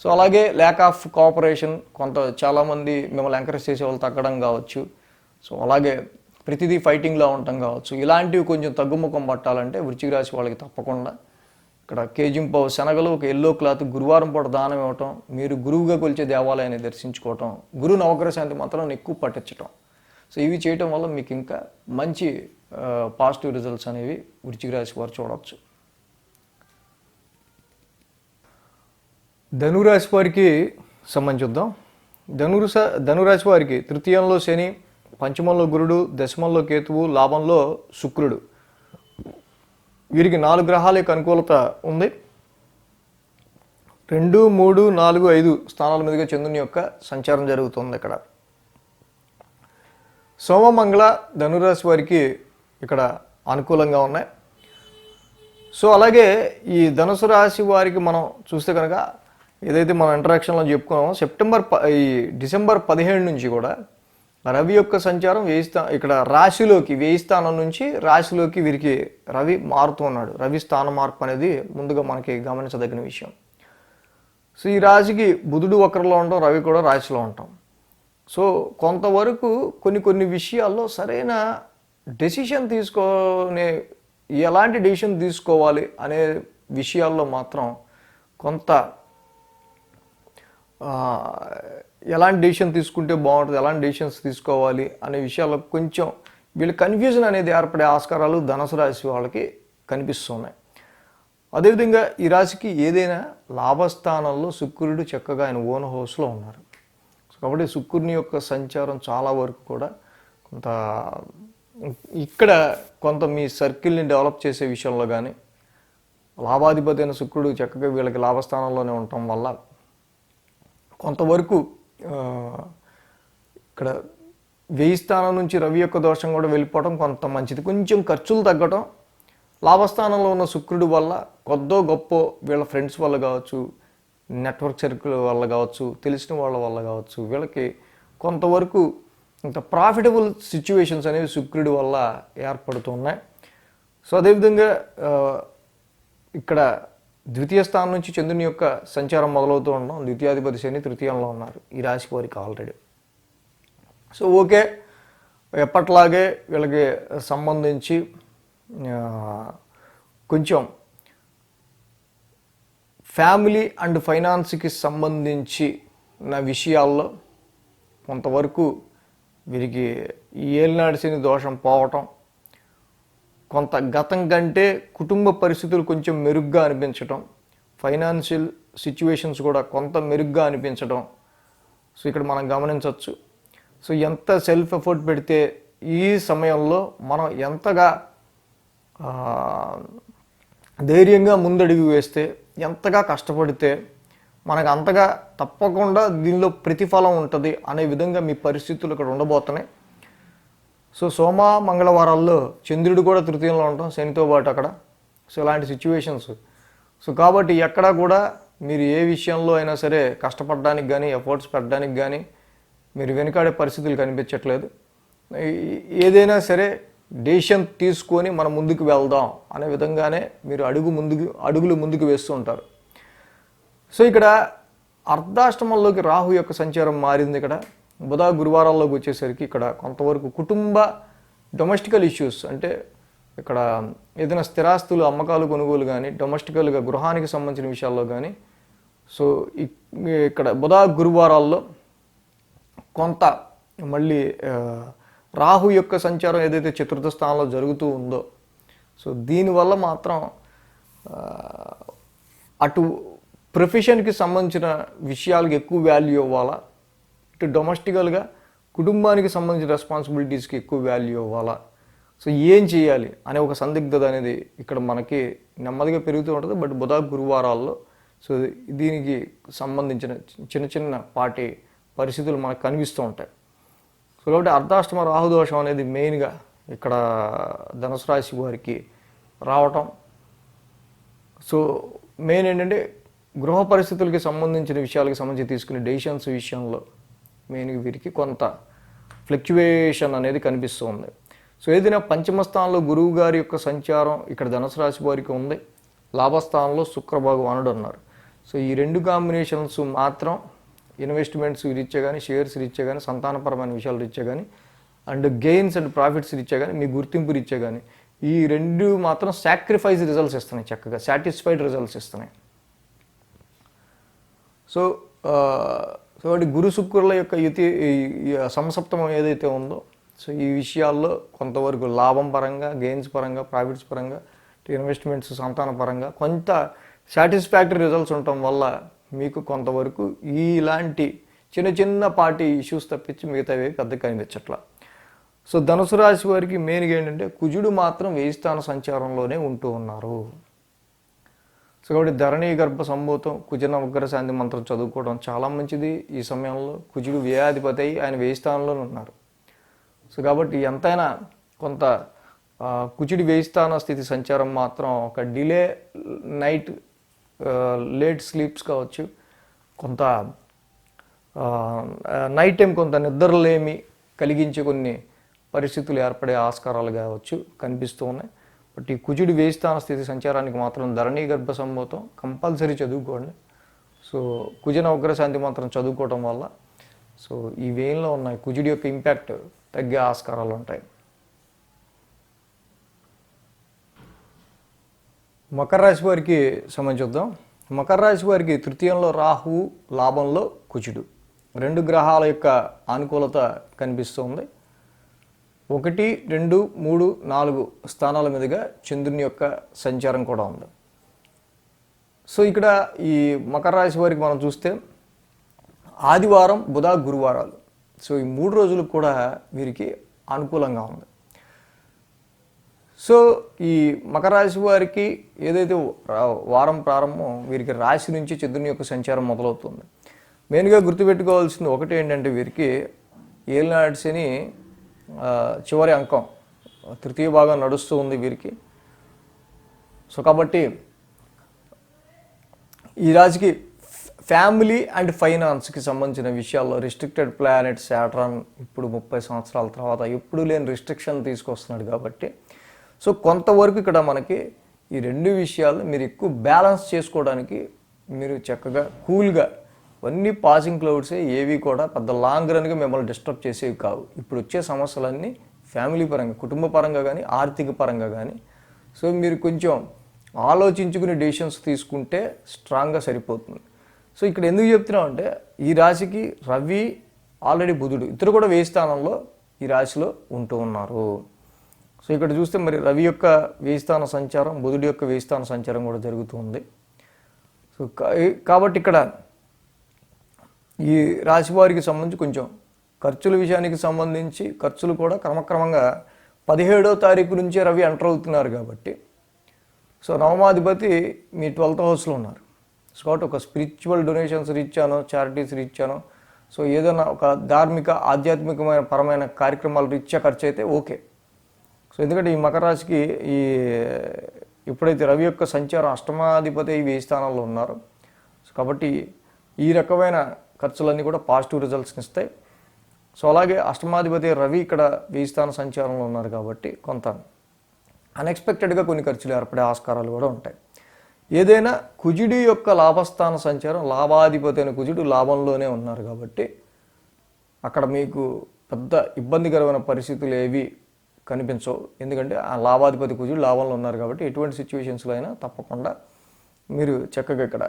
సో అలాగే ల్యాక్ ఆఫ్ కోఆపరేషన్, కొంత చాలామంది మిమ్మల్ని ఎంకరేజ్ చేసే వాళ్ళు తగ్గడం కావచ్చు. సో అలాగే ప్రతిదీ ఫైటింగ్లో ఉండటం కావచ్చు. ఇలాంటివి కొంచెం తగ్గుముఖం పట్టాలంటే వృశ్చిక రాశి వాళ్ళకి తప్పకుండా ఇక్కడ కేజింపావు శనగలు, ఒక ఎల్లో క్లాత్ గురువారం పూట దానం ఇవ్వటం, మీరు గురువుగా కొలిచే దేవాలయాన్ని దర్శించుకోవటం, గురు నవగ్రహ శాంతి మంత్రాలను ఎక్కువ పట్టించటం. సో ఇవి చేయటం వల్ల మీకు ఇంకా మంచి పాజిటివ్ రిజల్ట్స్ అనేవి వృశ్చిక రాశి వారు చూడవచ్చు. ధనురాశి వారికి సంబంధించి చూద్దాం. ధనురాశి వారికి తృతీయంలో శని, పంచమంలో గురుడు, దశమంలో కేతువు, లాభంలో శుక్రుడు. వీరికి 4 గ్రహాల యొక్క అనుకూలత ఉంది. 2, 3, 4, 5 స్థానాల మీదుగా చంద్రుని యొక్క సంచారం జరుగుతుంది. ఇక్కడ సోమ, మంగళ ధనురాశి వారికి ఇక్కడ అనుకూలంగా ఉన్నాయి. సో అలాగే ఈ ధనుసు రాశి వారికి మనం చూస్తే కనుక ఏదైతే మనం ఇంటరాక్షన్లో చెప్పుకున్నామో డిసెంబర్ 17 నుంచి కూడా రవి యొక్క సంచారం ఇక్కడ రాశిలోకి 1000 స్థానం నుంచి రాశిలోకి వీరికి రవి మారుతూ ఉన్నాడు. రవి స్థాన మార్పు అనేది ముందుగా మనకి గమనించదగిన విషయం. సో ఈ రాశికి బుధుడు వక్రంలో ఉండడం, రవి కూడా రాశిలో ఉంటాం. సో కొంతవరకు కొన్ని విషయాల్లో సరైన డెసిషన్ ఎలాంటి డెసిషన్ తీసుకోవాలి అనే విషయాల్లో మాత్రం కొంత ఎలాంటి డెసిషన్ తీసుకుంటే బాగుంటుంది, ఎలాంటి డెసిషన్స్ తీసుకోవాలి అనే విషయాల్లో కొంచెం వీళ్ళు కన్ఫ్యూజన్ అనేది ఏర్పడే ఆస్కారాలు ధనుసు రాశి వాళ్ళకి కనిపిస్తున్నాయి. అదేవిధంగా ఈ రాశికి ఏదైనా లాభస్థానంలో శుక్రుడు చక్కగా ఆయన ఓన్ హౌస్లో ఉన్నారు. కాబట్టి శుక్రుని యొక్క సంచారం చాలా వరకు కూడా కొంత మీ సర్కిల్ని డెవలప్ చేసే విషయంలో కానీ, లాభాధిపతి అయిన శుక్రుడు చక్కగా వీళ్ళకి లాభస్థానంలోనే ఉండటం వల్ల కొంతవరకు ఇక్కడ 1000 స్థానం నుంచి రవి యొక్క దోషం కూడా వెళ్ళిపోవడం కొంత మంచిది. కొంచెం ఖర్చులు తగ్గటం, లాభస్థానంలో ఉన్న శుక్రుడు వల్ల కొద్దో గొప్ప వీళ్ళ ఫ్రెండ్స్ వల్ల కావచ్చు, నెట్వర్క్ సర్కిల్ వల్ల కావచ్చు, తెలిసిన వాళ్ళ వల్ల కావచ్చు, వీళ్ళకి కొంతవరకు ఇంత ప్రాఫిటబుల్ సిచ్యువేషన్స్ అనేవి శుక్రుడి వల్ల ఏర్పడుతున్నాయి. సో అదేవిధంగా ఇక్కడ ద్వితీయ స్థానం నుంచి చంద్రుని యొక్క సంచారం మొదలవుతూ ఉండడం, ద్వితీయాధిపతి శని తృతీయంలో ఉన్నారు ఈ రాశి వారికి ఆల్రెడీ. సో ఓకే, ఎప్పట్లాగే వీళ్ళకి సంబంధించి కొంచెం ఫ్యామిలీ అండ్ ఫైనాన్స్కి సంబంధించిన విషయాల్లో కొంతవరకు వీరికి ఈ ఏలినాటి శని దోషం పోవటం, కొంత గతం కంటే కుటుంబ పరిస్థితులు కొంచెం మెరుగ్గా అనిపించటం, ఫైనాన్షియల్ సిచ్యువేషన్స్ కూడా కొంత మెరుగ్గా అనిపించడం. సో ఇక్కడ మనం గమనించవచ్చు. సో ఎంత సెల్ఫ్ ఎఫర్ట్ పెడితే ఈ సమయంలో మనం ఎంతగా ధైర్యంగా ముందడుగు వేస్తే, ఎంతగా కష్టపడితే మనకు అంతగా తప్పకుండా దీనిలో ప్రతిఫలం ఉంటుంది అనే విధంగా మీ పరిస్థితులు ఇక్కడ ఉండబోతున్నాయి. సో సోమ మంగళవారాల్లో చంద్రుడు కూడా తృతీయంలో ఉండటం, శనితో పాటు అక్కడ. సో ఇలాంటి సిచ్యువేషన్స్. సో కాబట్టి ఎక్కడా కూడా మీరు ఏ విషయంలో అయినా సరే కష్టపడడానికి కానీ, ఎఫర్ట్స్ పెట్టడానికి కానీ మీరు వెనుకాడే పరిస్థితులు కనిపించట్లేదు. ఏదైనా సరే డెసిషన్ తీసుకొని మనం ముందుకు వెళ్దాం అనే విధంగానే మీరు అడుగులు ముందుకు వేస్తూ ఉంటారు. సో ఇక్కడ అర్ధాష్టమంలోకి రాహు యొక్క సంచారం మారింది. ఇక్కడ బుధ గురువారాల్లోకి వచ్చేసరికి ఇక్కడ కొంతవరకు కుటుంబ డొమెస్టికల్ ఇష్యూస్, అంటే ఇక్కడ ఏదైనా స్థిరాస్తులు అమ్మకాలు కొనుగోలు కానీ, డొమెస్టికల్గా గృహానికి సంబంధించిన విషయాల్లో కానీ, సో ఇక్కడ బుధ గురువారాల్లో కొంత మళ్ళీ రాహు యొక్క సంచారం ఏదైతే చతుర్థ స్థానంలో జరుగుతూ ఉందో, సో దీనివల్ల మాత్రం అటు ప్రొఫెషన్కి సంబంధించిన విషయాలకు ఎక్కువ వాల్యూ ఇవ్వాలా, ఇటు డొమెస్టికల్గా కుటుంబానికి సంబంధించిన రెస్పాన్సిబిలిటీస్కి ఎక్కువ వాల్యూ ఇవ్వాలా, సో ఏం చేయాలి అనే ఒక సందిగ్ధత అనేది ఇక్కడ మనకి నెమ్మదిగా పెరుగుతూ ఉంటుంది. బట్ బుధ గురువారాల్లో సో దీనికి సంబంధించిన చిన్న చిన్న పాటి పరిస్థితులు మనకు కనిపిస్తూ ఉంటాయి. సో కాబట్టి అర్ధాష్టమ రాహుదోషం అనేది మెయిన్గా ఇక్కడ ధనుసు రాశి వారికి రావటం. సో మెయిన్ ఏంటంటే గృహ పరిస్థితులకి సంబంధించిన విషయాలకు సంబంధించి తీసుకునే డెసిషన్స్ విషయంలో మెయిన్గా వీరికి కొంత ఫ్లక్చువేషన్ అనేది కనిపిస్తుంది. సో ఏదైనా పంచమ స్థానంలో గురువు గారి యొక్క సంచారం ఇక్కడ ధనుసు రాశి వారికి ఉంది, లాభస్థానంలో శుక్ర భగవానుడు ఉన్నారు. సో ఈ రెండు కాంబినేషన్స్ మాత్రం ఇన్వెస్ట్మెంట్స్ రీత్యా కానీ, షేర్స్ రీత్యా కానీ, సంతానపరమైన విషయాలు రీత్యా కానీ, అండ్ గెయిన్స్ అండ్ ప్రాఫిట్స్ రీత్యా కానీ, మీ గుర్తింపు రీత్యా కానీ ఈ రెండు మాత్రం సాక్రిఫైస్ రిజల్ట్స్ ఇస్తున్నాయి, చక్కగా సాటిస్ఫైడ్ రిజల్ట్స్ ఇస్తున్నాయి. సో కాబట్టి గురు శుక్రుల యొక్క సమసప్తమం ఏదైతే ఉందో సో ఈ విషయాల్లో కొంతవరకు లాభం పరంగా, గెయిన్స్ పరంగా, ప్రాఫిట్స్ పరంగా, ఇన్వెస్ట్మెంట్స్ సంతాన పరంగా కొంత సాటిస్ఫాక్టరీ రిజల్ట్స్ ఉండటం వల్ల మీకు కొంతవరకు ఇలాంటి చిన్న చిన్న పార్టీ ఇష్యూస్ తప్పించి మిగతావి పెద్ద కనిపించట్లా. సో ధనుసు రాశి వారికి మెయిన్గా ఏంటంటే కుజుడు మాత్రం 1000 స్థాన సంచారంలోనే ఉంటూ ఉన్నారు. సో కాబట్టి ధరణి గర్భ సంభూతం కుజన ఉగ్ర శాంతి మంత్రం చదువుకోవడం చాలా మంచిది. ఈ సమయంలో కుజుడు వ్యయాధిపతి అయి ఆయన 1000 స్థానంలోనే ఉన్నారు. సో కాబట్టి ఎంతైనా కొంత కుజుడి 1000 స్థాన స్థితి సంచారం మాత్రం ఒక డిలే నైట్ లేట్ స్లీప్స్ కావచ్చు, కొంత నైట్ టైం కొంత నిద్రలేమి కలిగించే కొన్ని పరిస్థితులు ఏర్పడే ఆస్కారాలు కావచ్చు కనిపిస్తూ ఉన్నాయి. బట్ ఈ కుజుడి 1000 స్థాన స్థితి సంచారానికి మాత్రం ధరణి గర్భ సంభూతం కంపల్సరీ చదువుకోండి. సో కుజన ఉగ్రశాంతి మంత్రం చదువుకోవటం వల్ల సో ఈ వేయంలో ఉన్న కుజుడి యొక్క ఇంపాక్ట్ తగ్గే ఆస్కారాలు ఉంటాయి. మకర రాశి వారికి సంబంధించి చూద్దాం. మకర రాశి వారికి తృతీయంలో రాహువు, లాభంలో కుజుడు, రెండు గ్రహాల యొక్క అనుకూలత కనిపిస్తుంది. 1, 2, 3, 4 స్థానాల మీదుగా చంద్రుని యొక్క సంచారం కూడా ఉంది. సో ఇక్కడ ఈ మకర రాశి వారికి మనం చూస్తే ఆదివారం, బుధ, గురువారాలు సో ఈ 3 రోజులు కూడా వీరికి అనుకూలంగా ఉంది. సో ఈ మకర రాశి వారికి ఏదైతే వారం ప్రారంభం వీరికి రాశి నుంచి చంద్రుని యొక్క సంచారం మొదలవుతుంది. మెయిన్గా గుర్తుపెట్టుకోవాల్సింది ఒకటి ఏంటంటే వీరికి ఏలినాటి శని చివరి అంకం తృతీయ భాగం నడుస్తూ ఉంది వీరికి. సో కాబట్టి ఈ రాశికి ఫ్యామిలీ అండ్ ఫైనాన్స్కి సంబంధించిన విషయాల్లో రిస్ట్రిక్టెడ్ ప్లానెట్ సాటర్న్ ఇప్పుడు 30 సంవత్సరాల తర్వాత ఎప్పుడు లేని రిస్ట్రిక్షన్ తీసుకొస్తున్నాడు కాబట్టి సో కొంతవరకు ఇక్కడ మనకి ఈ రెండు విషయాలు మీరు ఎక్కువ బ్యాలెన్స్ చేసుకోవడానికి మీరు చక్కగా కూల్గా ఇవన్నీ పాసింగ్ క్లౌడ్సే, ఏవి కూడా పెద్ద లాంగ్ రన్గా మిమ్మల్ని డిస్టర్బ్ చేసేవి కావు. ఇప్పుడు వచ్చే సమస్యలన్నీ ఫ్యామిలీ పరంగా, కుటుంబ పరంగా కానీ, ఆర్థిక పరంగా కానీ సో మీరు కొంచెం ఆలోచించుకుని డెసిషన్స్ తీసుకుంటే స్ట్రాంగ్గా సరిపోతుంది. సో ఇక్కడ ఎందుకు చెప్తున్నాం అంటే ఈ రాశికి రవి, ఆల్రెడీ బుధుడు ఇద్దరు కూడా 1000 స్థానంలో ఈ రాశిలో ఉంటూ ఉన్నారు. సో ఇక్కడ చూస్తే మరి రవి యొక్క 1000 స్థాన సంచారం, బుధుడి యొక్క 1000 స్థాన సంచారం కూడా జరుగుతుంది. సో కాబట్టి ఇక్కడ ఈ రాశి వారికి సంబంధించి కొంచెం ఖర్చుల విషయానికి సంబంధించి ఖర్చులు కూడా క్రమక్రమంగా 17వ తారీఖు నుంచే రవి ఎంటర్ అవుతున్నారు కాబట్టి సో నవమాధిపతి మీ 12th హౌస్లో ఉన్నారు. సో కాబట్టి ఒక స్పిరిచువల్ డొనేషన్స్ రీచ్చానో, చారిటీస్ రీచ్చానో సో ఏదైనా ఒక ధార్మిక ఆధ్యాత్మికమైన పరమైన కార్యక్రమాలు రీత్యా ఖర్చు అయితే ఓకే. సో ఎందుకంటే ఈ మకర రాశికి ఈ ఎప్పుడైతే రవి యొక్క సంచారం అష్టమాధిపతి 1000 స్థానాల్లో ఉన్నారు సో కాబట్టి ఈ రకమైన ఖర్చులన్నీ కూడా పాజిటివ్ రిజల్ట్స్ని ఇస్తాయి. సో అలాగే అష్టమాధిపతి రవి ఇక్కడ 1000 స్థాన సంచారంలో ఉన్నారు కాబట్టి కొంత అన్ఎక్స్పెక్టెడ్గా కొన్ని ఖర్చులు ఏర్పడే ఆస్కారాలు కూడా ఉంటాయి. ఏదైనా కుజుడి యొక్క లాభస్థాన సంచారం, లాభాధిపతి అయిన కుజుడు లాభంలోనే ఉన్నారు కాబట్టి అక్కడ మీకు పెద్ద ఇబ్బందికరమైన పరిస్థితులు ఏవి కనిపించవు. ఎందుకంటే ఆ లాభాధిపతి కుజుడు లాభంలో ఉన్నారు కాబట్టి ఎటువంటి సిచ్యువేషన్స్లో అయినా తప్పకుండా మీరు చక్కగా ఇక్కడ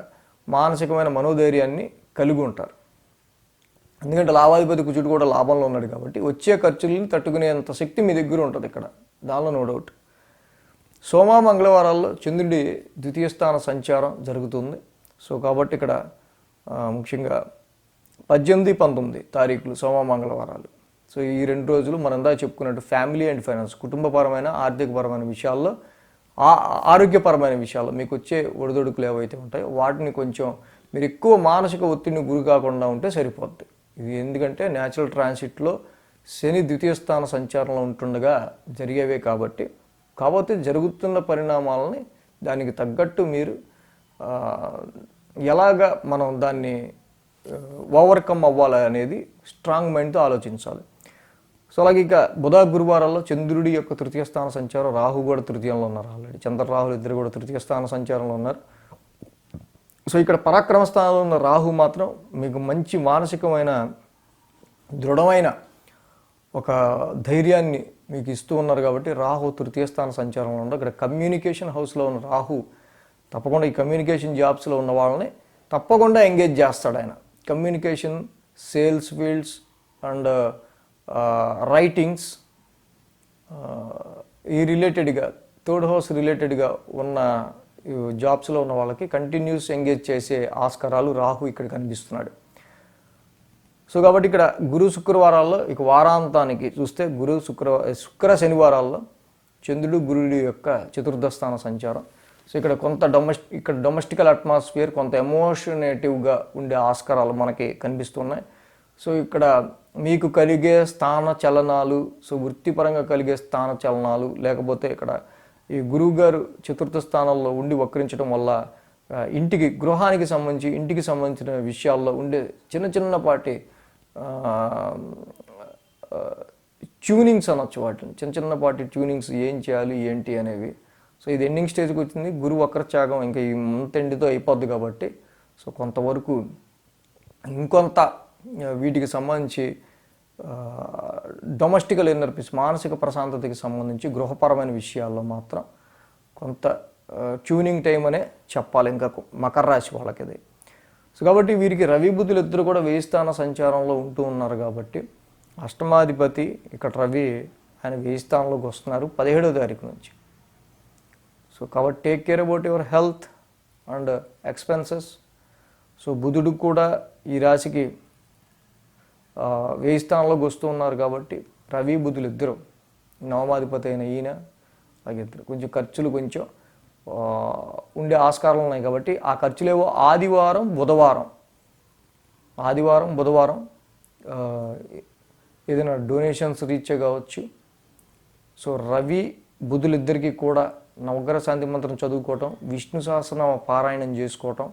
మానసికమైన మనోధైర్యాన్ని కలిగి ఉంటారు. ఎందుకంటే లాభాధిపతి కుజుడు కూడా లాభంలో ఉన్నాడు కాబట్టి వచ్చే ఖర్చులను తట్టుకునేంత శక్తి మీ దగ్గర ఉంటుంది ఇక్కడ, దానిలో నో డౌట్. సోమ, మంగళవారాల్లో చంద్రుడి 2వ స్థాన సంచారం జరుగుతుంది. సో కాబట్టి ఇక్కడ ముఖ్యంగా 18, 19 తారీఖులు సోమ మంగళవారాలు. సో ఈ 2 రోజులు మనం ఇందాక చెప్పుకున్నట్టు ఫ్యామిలీ అండ్ ఫైనాన్స్, కుటుంబపరమైన ఆర్థికపరమైన విషయాల్లో, ఆరోగ్యపరమైన విషయాల్లో మీకు వచ్చే ఒడిదొడుకులు ఏవైతే ఉంటాయో వాటిని కొంచెం మీరు ఎక్కువ మానసిక ఒత్తిడిని గురి కాకుండా ఉంటే సరిపోద్ది. ఇది ఎందుకంటే న్యాచురల్ ట్రాన్సిట్లో శని ద్వితీయ స్థాన సంచారంలో ఉంటుండగా జరిగేవే కాబట్టి జరుగుతున్న పరిణామాలని దానికి తగ్గట్టు మీరు ఎలాగా మనం దాన్ని ఓవర్కమ్ అవ్వాలి అనేది స్ట్రాంగ్ మైండ్తో ఆలోచించాలి. సో అలాగే ఇక బుధ గురువారాల్లో చంద్రుడి యొక్క తృతీయ స్థాన సంచారం, రాహు కూడా తృతీయంలో ఉన్నారు. ఆల్రెడీ చంద్ర రాహులు ఇద్దరు కూడా తృతీయ స్థాన సంచారంలో ఉన్నారు. సో ఇక్కడ పరాక్రమ స్థానంలో ఉన్న రాహు మాత్రం మీకు మంచి మానసికమైన దృఢమైన ఒక ధైర్యాన్ని మీకు ఇస్తూ ఉన్నారు. కాబట్టి రాహు తృతీయ స్థాన సంచారంలో ఉండదు. ఇక్కడ కమ్యూనికేషన్ హౌస్లో ఉన్న రాహు తప్పకుండా ఈ కమ్యూనికేషన్ జాబ్స్లో ఉన్న వాళ్ళని తప్పకుండా ఎంగేజ్ చేస్తాడు ఆయన. Communication, sales fields and writings ఈ రిలేటెడ్గా, థర్డ్ హౌస్ రిలేటెడ్గా ఉన్న జాబ్స్లో ఉన్న వాళ్ళకి కంటిన్యూస్ ఎంగేజ్ చేసే ఆస్కారాలు రాహు ఇక్కడ కనిపిస్తున్నాడు. సో కాబట్టి ఇక్కడ గురు శుక్రవారాల్లో ఇక వారాంతానికి చూస్తే శుక్ర శనివారాల్లో చంద్రుడు గురుడి యొక్క చతుర్థ స్థాన సంచారం. సో ఇక్కడ కొంత డొమెస్టికల్ అట్మాస్ఫియర్, కొంత ఎమోషనేటివ్గా ఉండే ఆస్కారాలు మనకి కనిపిస్తున్నాయి. సో ఇక్కడ మీకు కలిగే స్థాన చలనాలు, సో వృత్తిపరంగా కలిగే స్థాన చలనాలు, లేకపోతే ఇక్కడ ఈ గురువు గారు చతుర్థ స్థానంలో ఉండి వక్రించడం వల్ల గృహానికి సంబంధించి ఇంటికి సంబంధించిన విషయాల్లో ఉండే చిన్నపాటి ట్యూనింగ్స్ అనొచ్చు. వాటిని చిన్నపాటి ట్యూనింగ్స్ ఏం చేయాలి ఏంటి అనేవి. సో ఇది ఎండింగ్ స్టేజ్కి వచ్చింది. గురువు వక్రత్యాగం ఇంకా ఈ మంత్ ఎండ్తో అయిపోద్ది కాబట్టి సో కొంతవరకు ఇంకొంత వీటికి సంబంధించి డొమెస్టికల్ ఇన్నర్ పీస్, మానసిక ప్రశాంతతకి సంబంధించి గృహపరమైన విషయాల్లో మాత్రం కొంత ట్యూనింగ్ టైం అనే చెప్పాలి ఇంకా మకర రాశి వాళ్ళకి ఇది. సో కాబట్టి వీరికి రవి బుధులు ఇద్దరు కూడా 1000 స్థాన సంచారంలో ఉంటూ ఉన్నారు. కాబట్టి అష్టమాధిపతి ఇక్కడ రవి ఆయన 1000 స్థానంలోకి వస్తున్నారు 17వ తారీఖు నుంచి. సో కాబట్టి take care about your health and expenses. So బుధుడు కూడా ఈ రాశికి 1000 స్థానంలోకి వస్తూ ఉన్నారు. కాబట్టి రవి బుధులు ఇద్దరు, నవమాధిపతి అయిన ఈయన అలాగే ఇద్దరు కొంచెం ఖర్చులు ఉండే ఆస్కారాలు ఉన్నాయి. కాబట్టి ఆ ఖర్చులేవో ఆదివారం బుధవారం ఏదైనా డొనేషన్స్ రీచ్ కావచ్చు. సో రవి బుధులిద్దరికీ కూడా నవగ్రహ శాంతి మంత్రం చదువుకోవటం, విష్ణు సహస్రనామ పారాయణం చేసుకోవటం.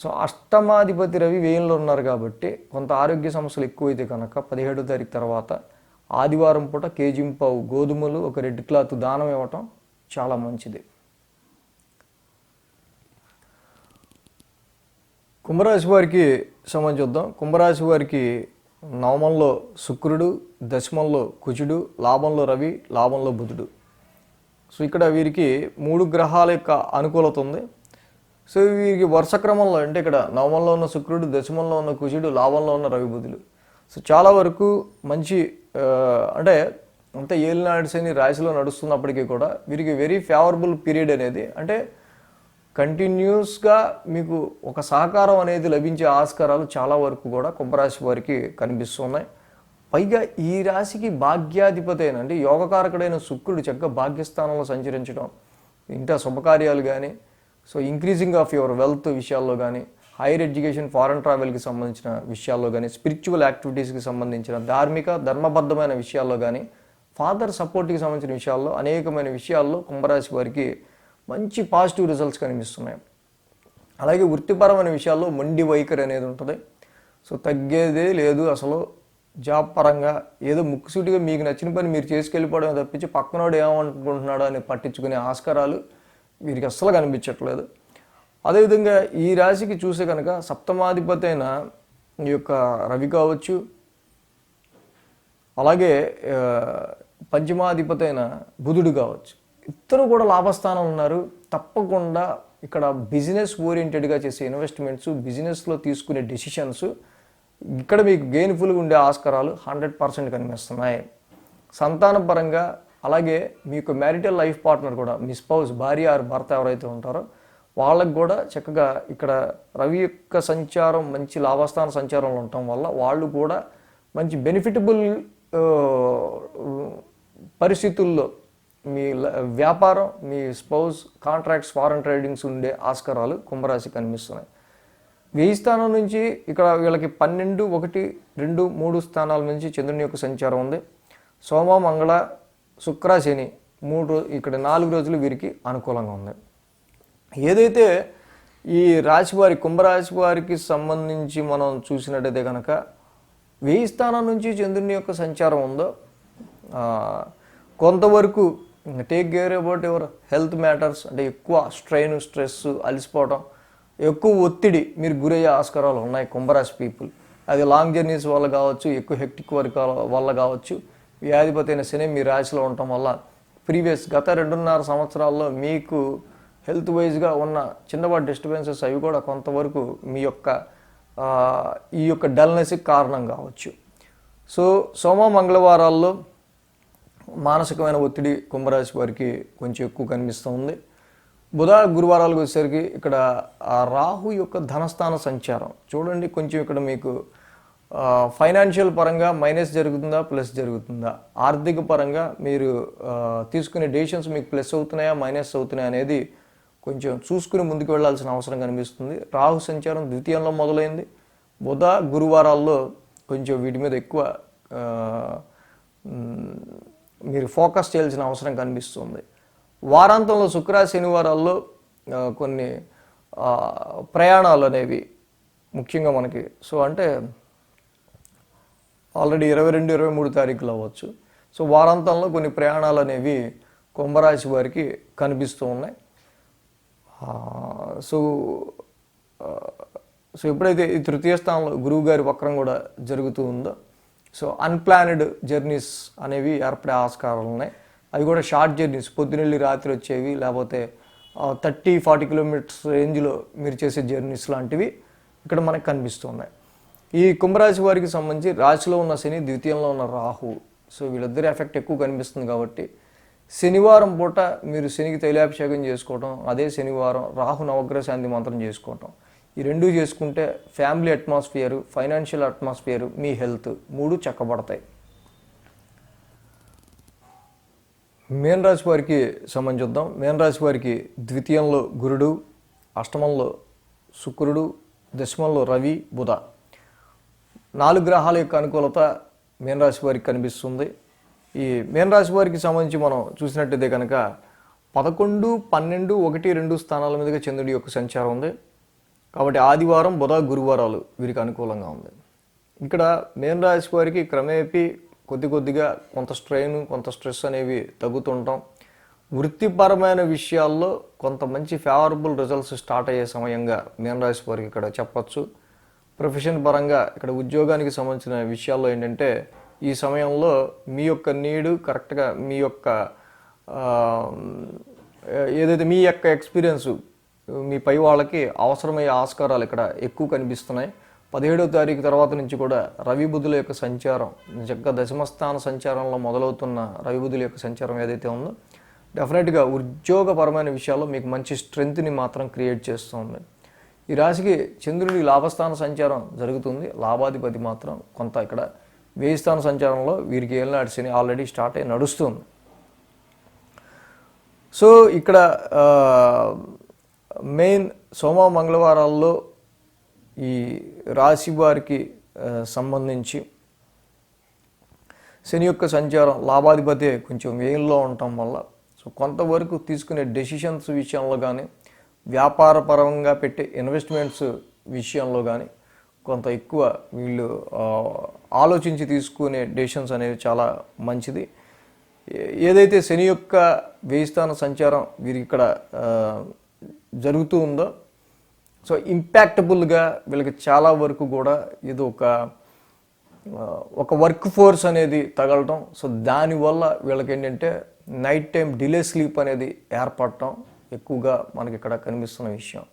సో అష్టమాధిపతి రవి 1000లో ఉన్నారు కాబట్టి కొంత ఆరోగ్య సమస్యలు ఎక్కువైతే కనుక 17వ తారీఖు తర్వాత ఆదివారం పూట కేజింపావు గోధుమలు, ఒక రెడ్ క్లాత్ దానం ఇవ్వటం చాలా మంచిది. కుంభరాశి వారికి సంబంధించి చూద్దాం. కుంభరాశి వారికి నవమంలో శుక్రుడు, దశమంలో కుజుడు, లాభంలో రవి, లాభంలో బుధుడు. సో ఇక్కడ వీరికి 3 గ్రహాల యొక్క అనుకూలత ఉంది. సో వీరికి వరుస క్రమంలో అంటే ఇక్కడ నవమంలో ఉన్న శుక్రుడు, దశమంలో ఉన్న కుజుడు, లాభంలో ఉన్న రవి బుధులు. సో చాలా వరకు మంచి అంటే అంత ఏలినాడు శని రాశిలో నడుస్తున్నప్పటికీ కూడా వీరికి వెరీ ఫేవరబుల్ పీరియడ్ అనేది, అంటే కంటిన్యూస్గా మీకు ఒక సహకారం అనేది లభించే ఆస్కారాలు చాలా వరకు కూడా కుంభరాశి వారికి కనిపిస్తున్నాయి. పైగా ఈ రాశికి భాగ్యాధిపతి అయిన అంటే యోగకారకుడైన శుక్రుడు చక్కగా భాగ్యస్థానంలో సంచరించడం, ఇంట శుభకార్యాలు కానీ, so increasing of your wealth విషయాల్లో కానీ, హైయర్ ఎడ్యుకేషన్, ఫారెన్ ట్రావెల్కి సంబంధించిన విషయాల్లో కానీ, స్పిరిచువల్ యాక్టివిటీస్కి సంబంధించిన ధార్మిక ధర్మబద్ధమైన విషయాల్లో కానీ, ఫాదర్ సపోర్ట్కి సంబంధించిన విషయాల్లో అనేకమైన విషయాల్లో కుంభరాశి వారికి మంచి పాజిటివ్ రిజల్ట్స్ కనిపిస్తున్నాయి. అలాగే వృత్తిపరమైన విషయాల్లో మొండి వైఖరి అనేది ఉంటుంది. సో తగ్గేదే లేదు అసలు. జాబ్ పరంగా ఏదో ముక్కుసూటిగా మీకు నచ్చిన పని మీరు చేసుకెళ్ళిపోవడం తప్పించి పక్కనోడు ఏమనుకుంటున్నాడో అని పట్టించుకునే ఆస్కారాలు వీరికి అస్సలు కనిపించట్లేదు. అదేవిధంగా ఈ రాశికి చూసే కనుక సప్తమాధిపతి అయిన ఈ యొక్క రవి కావచ్చు, అలాగే పంచమాధిపతి అయిన బుధుడు కావచ్చు, ఇద్దరు కూడా లాభస్థానం ఉన్నారు. తప్పకుండా ఇక్కడ బిజినెస్ ఓరియంటెడ్గా చేసే ఇన్వెస్ట్మెంట్స్, బిజినెస్లో తీసుకునే డెసిషన్స్ ఇక్కడ మీకు గెయిన్ఫుల్గా ఉండే ఆస్కారాలు 100% కనిపిస్తున్నాయి. సంతానం పరంగా అలాగే మీకు మ్యారిటల్ లైఫ్ పార్ట్నర్ కూడా, మీ స్పౌస్, భార్య ఆర్ భర్త ఎవరైతే ఉంటారో వాళ్ళకు కూడా చక్కగా ఇక్కడ రవి యొక్క సంచారం మంచి లాభస్థాన సంచారంలో ఉండటం వల్ల వాళ్ళు కూడా మంచి బెనిఫిటబుల్ పరిస్థితుల్లో మీ వ్యాపారం, మీ స్పౌస్, కాంట్రాక్ట్స్, ఫారెన్ ట్రేడింగ్స్ ఉండే ఆస్కారాలు కుంభరాశి కనిపిస్తున్నాయి. 1000 స్థానం నుంచి ఇక్కడ వీళ్ళకి 12, 1, 2, 3 స్థానాల నుంచి చంద్రుని యొక్క సంచారం ఉంది. సోమ, మంగళ, శుక్ర, శని ఇక్కడ 4 రోజులు వీరికి అనుకూలంగా ఉంది. ఏదైతే ఈ రాశివారి కుంభరాశి వారికి సంబంధించి మనం చూసినట్టయితే కనుక 1000 స్థానం నుంచి చంద్రుని యొక్క సంచారం ఉందో కొంతవరకు take care about your health matters, అంటే ఎక్కువ స్ట్రెయిన్, స్ట్రెస్, అలసిపోవడం, ఎక్కువ ఒత్తిడి మీరు గురయ్యే ఆస్కారాలు ఉన్నాయి కుంభరాశి పీపుల్. అది లాంగ్ జర్నీస్ వల్ల కావచ్చు, ఎక్కువ హెక్టిక్ వర్క్ వల్ల కావచ్చు, వ్యాధిపతి అయిన శని మీ రాశిలో ఉండటం వల్ల గత 2.5 సంవత్సరాల్లో మీకు హెల్త్ వైజ్గా ఉన్న చిన్నపాటి డిస్టర్బెన్సెస్ అవి కూడా కొంతవరకు మీ యొక్క ఈ యొక్క డల్నెస్కి కారణం కావచ్చు. సో సోమ, మంగళవారాల్లో మానసికమైన ఒత్తిడి కుంభరాశి వారికి కొంచెం ఎక్కువ కనిపిస్తూ ఉంది. బుధ, గురువారాలకు వచ్చేసరికి ఇక్కడ రాహు యొక్క ధనస్థాన సంచారం చూడండి. కొంచెం ఇక్కడ మీకు ఫైనాన్షియల్ పరంగా మైనస్ జరుగుతుందా, ప్లస్ జరుగుతుందా, ఆర్థిక పరంగా మీరు తీసుకునే డెసిషన్స్ మీకు ప్లస్ అవుతున్నాయా, మైనస్ అవుతున్నాయా అనేది కొంచెం చూసుకుని ముందుకు వెళ్లాల్సిన అవసరం కనిపిస్తుంది. రాహు సంచారం ద్వితీయంలో మొదలైంది. బుధ, గురువారాల్లో కొంచెం వీటి మీద ఎక్కువ మీరు ఫోకస్ చేయాల్సిన అవసరం కనిపిస్తుంది. వారాంతంలో శుక్ర, శనివారాల్లో కొన్ని ప్రయాణాలు అనేవి ముఖ్యంగా మనకి అంటే ఆల్రెడీ 22, 23 తారీఖులు అవ్వచ్చు. సో వారాంతంలో కొన్ని ప్రయాణాలు అనేవి కుంభరాశి వారికి కనిపిస్తూ ఉన్నాయి. సో ఎప్పుడైతే ఈ తృతీయ స్థానంలో గురువు గారి వక్రం కూడా జరుగుతూ ఉందో సో అన్ప్లానెడ్ జర్నీస్ అనేవి ఏర్పడే ఆస్కారాలు ఉన్నాయి. అవి కూడా షార్ట్ జర్నీస్, పొద్దునెళ్ళి రాత్రి వచ్చేవి, లేకపోతే 30-40 కిలోమీటర్స్ రేంజ్లో మీరు చేసే జర్నీస్ లాంటివి ఇక్కడ మనకు కనిపిస్తున్నాయి. ఈ కుంభరాశి వారికి సంబంధించి రాశిలో ఉన్న శని, ద్వితీయంలో ఉన్న రాహు, సో వీళ్ళిద్దరి ఎఫెక్ట్ ఎక్కువ కనిపిస్తుంది. కాబట్టి శనివారం పూట మీరు శనికి తైలాభిషేకం చేసుకోవటం, అదే శనివారం రాహు నవగ్రహ శాంతి మంత్రం చేసుకోవటం, ఈ రెండూ చేసుకుంటే ఫ్యామిలీ అట్మాస్ఫియరు, ఫైనాన్షియల్ అట్మాస్ఫియరు, మీ హెల్త్ 3 చక్కబడతాయి. మేన్ రాశి వారికి సంబంధించి చూద్దాం. మేన్ రాశి వారికి ద్వితీయంలో గురుడు, అష్టమంలో శుక్రుడు, దశమంలో రవి, బుధ, 4 గ్రహాల యొక్క అనుకూలత మేన్ రాశి వారికి కనిపిస్తుంది. ఈ మేన్ రాశి వారికి సంబంధించి మనం చూసినట్టయితే కనుక 11, 12, 1, 2 స్థానాల మీదుగా చంద్రుడి యొక్క సంచారం ఉంది. కాబట్టి ఆదివారం, బుధ, గురువారాలు వీరికి అనుకూలంగా ఉంది. ఇక్కడ మేన్ రాశి వారికి క్రమేపీ కొద్దిగా కొంత స్ట్రెయిన్, కొంత స్ట్రెస్ అనేవి తగ్గుతుంటాం. వృత్తిపరమైన విషయాల్లో కొంత మంచి ఫేవరబుల్ రిజల్ట్స్ స్టార్ట్ అయ్యే సమయంగా మేన్ రాశి వారికి ఇక్కడ చెప్పచ్చు. ప్రొఫెషన్ పరంగా ఇక్కడ ఉద్యోగానికి సంబంధించిన విషయాల్లో ఏంటంటే ఈ సమయంలో మీ యొక్క నీడు కరెక్ట్గా మీ యొక్క ఏదైతే మీ యొక్క ఎక్స్పీరియన్స్ మీ పై వాళ్ళకి అవసరమయ్యే ఆస్కారాలు ఇక్కడ ఎక్కువ కనిపిస్తున్నాయి. 17వ తారీఖు తర్వాత నుంచి కూడా రవి బుధుల యొక్క సంచారం చక్కగా దశమస్థాన సంచారంలో మొదలవుతున్న రవి బుధుల యొక్క సంచారం ఏదైతే ఉందో డెఫినెట్గా ఉద్యోగపరమైన విషయాల్లో మీకు మంచి స్ట్రెంగ్త్ని మాత్రం క్రియేట్ చేస్తుంది. ఈ రాశికి చంద్రుడి లాభస్థాన సంచారం జరుగుతుంది. లాభాధిపతి మాత్రం కొంత ఇక్కడ 1000 స్థాన సంచారంలో వీరికి ఏలినాటి శని ఆల్రెడీ స్టార్ట్ అయ్యి నడుస్తుంది. సో ఇక్కడ మెయిన్ సోమ, మంగళవారాల్లో ఈ రాశి వారికి సంబంధించి శని యొక్క సంచారం లాభాధిపతి కొంచెం వ్యయంలో ఉండటం వల్ల సో కొంతవరకు తీసుకునే డెసిషన్స్ విషయంలో కానీ వ్యాపారపరంగా పెట్టే ఇన్వెస్ట్మెంట్స్ విషయంలో కానీ కొంత ఎక్కువ వీళ్ళు ఆలోచించి తీసుకునే డెసిషన్స్ అనేవి చాలా మంచిది. ఏదైతే శని యొక్క 1000 స్థాన సంచారం వీరికి ఇక్కడ జరుగుతూ ఉందో సో ఇంపాక్టబుల్గా వీళ్ళకి చాలా వరకు కూడా ఇది ఒక వర్క్ ఫోర్స్ అనేది తగలటం. సో దానివల్ల వీళ్ళకి ఏంటంటే నైట్ టైం డిలే స్లీప్ అనేది ఏర్పడటం ఎక్కువగా మనకి ఇక్కడ కనిపిస్తున్న విషయం.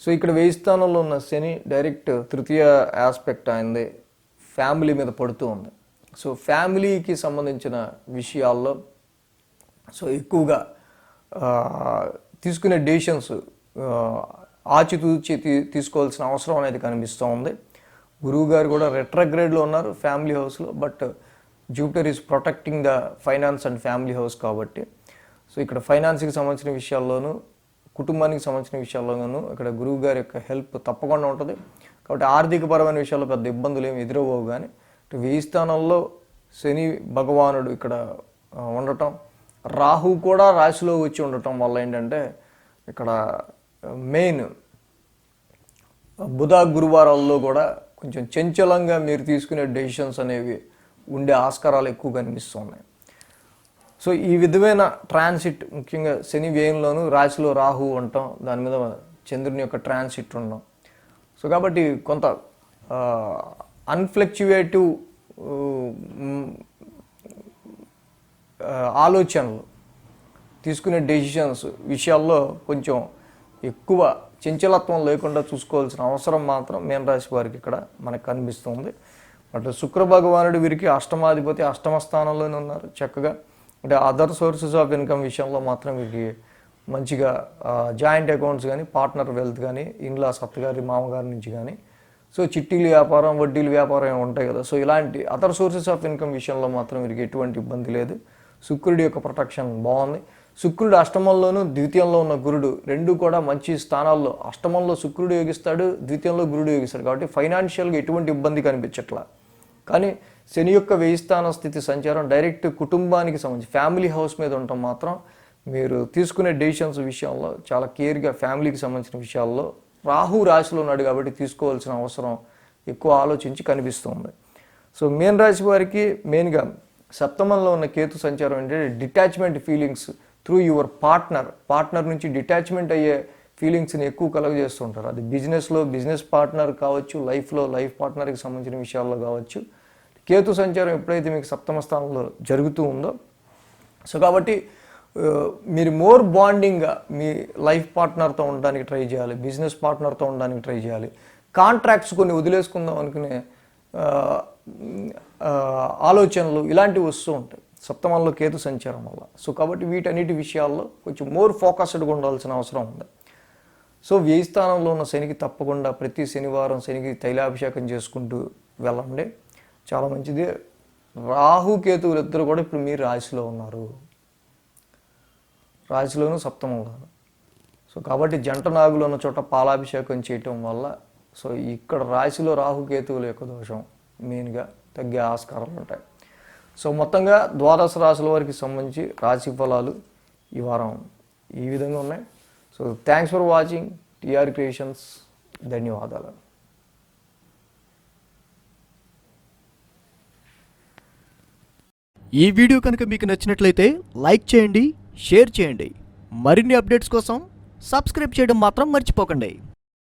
సో ఇక్కడ 1000 స్థానంలో ఉన్న శని డైరెక్ట్ తృతీయ ఆస్పెక్ట్ అయింది ఫ్యామిలీ మీద పడుతూ ఉంది. సో ఫ్యామిలీకి సంబంధించిన విషయాల్లో సో ఎక్కువగా తీసుకునే డెసిషన్స్ ఆచితూచి తీసుకోవాల్సిన అవసరం అనేది కనిపిస్తూ ఉంది. గురువు గారు కూడా రెట్రోగ్రేడ్లో ఉన్నారు ఫ్యామిలీ హౌస్లో, but Jupiter is protecting the finance and family house కాబట్టి, సో ఇక్కడ ఫైనాన్స్కి సంబంధించిన విషయాల్లోనూ కుటుంబానికి సంబంధించిన విషయాల్లోనూ ఇక్కడ గురువు గారి యొక్క హెల్ప్ తప్పకుండా ఉంటుంది. కాబట్టి ఆర్థికపరమైన విషయాల్లో పెద్ద ఇబ్బందులు ఏమి ఎదురవ్వవు. కానీ 1000 స్థానంలో శని భగవానుడు ఇక్కడ ఉండటం, రాహు కూడా రాశిలో వచ్చి ఉండటం వల్ల ఏంటంటే ఇక్కడ మెయిన్ బుధ గురువారాల్లో కూడా కొంచెం చంచలంగా మీరు తీసుకునే డెసిషన్స్ అనేవి ఉండే ఆస్కారాలు ఎక్కువ కనిపిస్తున్నాయి. సో ఈ విధమైన ట్రాన్సిట్, ముఖ్యంగా శని వ్యయంలోనూ రాశిలో రాహు ఉండటం, దాని మీద చంద్రుని యొక్క ట్రాన్సిట్ ఉండడం, సో కాబట్టి కొంత అన్ఫ్లక్చువేటివ్ ఆలోచనలు, తీసుకునే డెసిషన్స్ విషయాల్లో కొంచెం ఎక్కువ చంచలత్వం లేకుండా చూసుకోవాల్సిన అవసరం మాత్రం మీనరాశి వారికి ఇక్కడ మనకు కనిపిస్తుంది. బట్ శుక్ర భగవానుడు వీరికి అష్టమాధిపతి, అష్టమ స్థానంలోనే ఉన్నారు చక్కగా. అంటే అదర్ సోర్సెస్ ఆఫ్ ఇన్కమ్ విషయంలో మాత్రం వీరికి మంచిగా జాయింట్ అకౌంట్స్ కానీ, పార్ట్నర్ వెల్త్ కానీ, ఇన్లాస్ అత్తగారి మామగారి నుంచి కానీ, సో చిట్టీల వ్యాపారం, వడ్డీల వ్యాపారం ఉంటాయి కదా, సో ఇలాంటి అదర్ సోర్సెస్ ఆఫ్ ఇన్కమ్ విషయంలో మాత్రం వీరికి ఎటువంటి ఇబ్బంది లేదు. శుక్రుడి యొక్క ప్రొటెక్షన్ బాగుంది. శుక్రుడు అష్టమంలోనూ ద్వితీయంలో ఉన్న గురుడు రెండు కూడా మంచి స్థానాల్లో, అష్టమంలో శుక్రుడు యోగిస్తాడు, ద్వితీయంలో గురుడు యోగిస్తాడు, కాబట్టి ఫైనాన్షియల్గా ఎటువంటి ఇబ్బంది కనిపించట్లా. కానీ శని యొక్క 1000 స్థాన స్థితి సంచారం డైరెక్ట్ కుటుంబానికి సంబంధించి ఫ్యామిలీ హౌస్ మీద ఉండటం మాత్రం మీరు తీసుకునే డెసిషన్స్ విషయంలో చాలా కేర్గా, ఫ్యామిలీకి సంబంధించిన విషయాల్లో రాహు రాశిలో ఉన్నాడు కాబట్టి తీసుకోవాల్సిన అవసరం ఎక్కువ ఆలోచించి కనిపిస్తుంది. సో మీనరాశి వారికి మెయిన్గా సప్తమంలో ఉన్న కేతు సంచారం ఏంటంటే detachment feelings through your partner నుంచి డిటాచ్మెంట్ అయ్యే ఫీలింగ్స్ని ఎక్కువ కలుగజేస్తుంటారు. అది బిజినెస్లో బిజినెస్ పార్ట్నర్ కావచ్చు, లైఫ్లో లైఫ్ పార్ట్నర్కి సంబంధించిన విషయాల్లో కావచ్చు. కేతు సంచారం ఎప్పుడైతే మీకు సప్తమ స్థానంలో జరుగుతూ ఉందో, సో కాబట్టి మీరు మోర్ బాండింగ్గా మీ లైఫ్ పార్ట్నర్తో ఉండడానికి ట్రై చేయాలి, బిజినెస్ పార్ట్నర్తో ఉండడానికి ట్రై చేయాలి. కాంట్రాక్ట్స్ కొన్ని వదిలేసుకుందాం అనుకునే ఆలోచనలు ఇలాంటివి వస్తూ ఉంటాయి సప్తమంలో కేతు సంచారం వల్ల. సో కాబట్టి వీటన్నిటి విషయాల్లో కొంచెం మోర్ ఫోకస్డ్గా ఉండాల్సిన అవసరం ఉంది. సో 1000 స్థానంలో ఉన్న శనికి తప్పకుండా ప్రతి శనివారం శనికి తైలాభిషేకం చేసుకుంటూ వెళ్ళండి, చాలా మంచిది. రాహు కేతువులు ఇద్దరు కూడా ఇప్పుడు మీరు రాశిలో ఉన్నారు, రాశిలోను సప్తమంలోను. సో కాబట్టి జంట నాగులు ఉన్న చోట పాలాభిషేకం చేయటం వల్ల సో ఇక్కడ రాశిలో రాహుకేతువుల యొక్క దోషం మెయిన్గా తగ్గే ఆస్కారాలు ఉంటాయి. సో మొత్తంగా ద్వాదశ రాశుల వారికి సంబంధించి రాశి ఫలాలు ఈ వారం ఈ విధంగా ఉన్నాయి. So thanks for watching TR creations. ధన్యవాదాలు. ఈ వీడియో కనుక మీకు నచ్చినట్లయితే లైక్ చేయండి, షేర్ చేయండి. మరిన్ని అప్డేట్స్ కోసం సబ్స్క్రైబ్ చేయడం మాత్రం మర్చిపోకండి.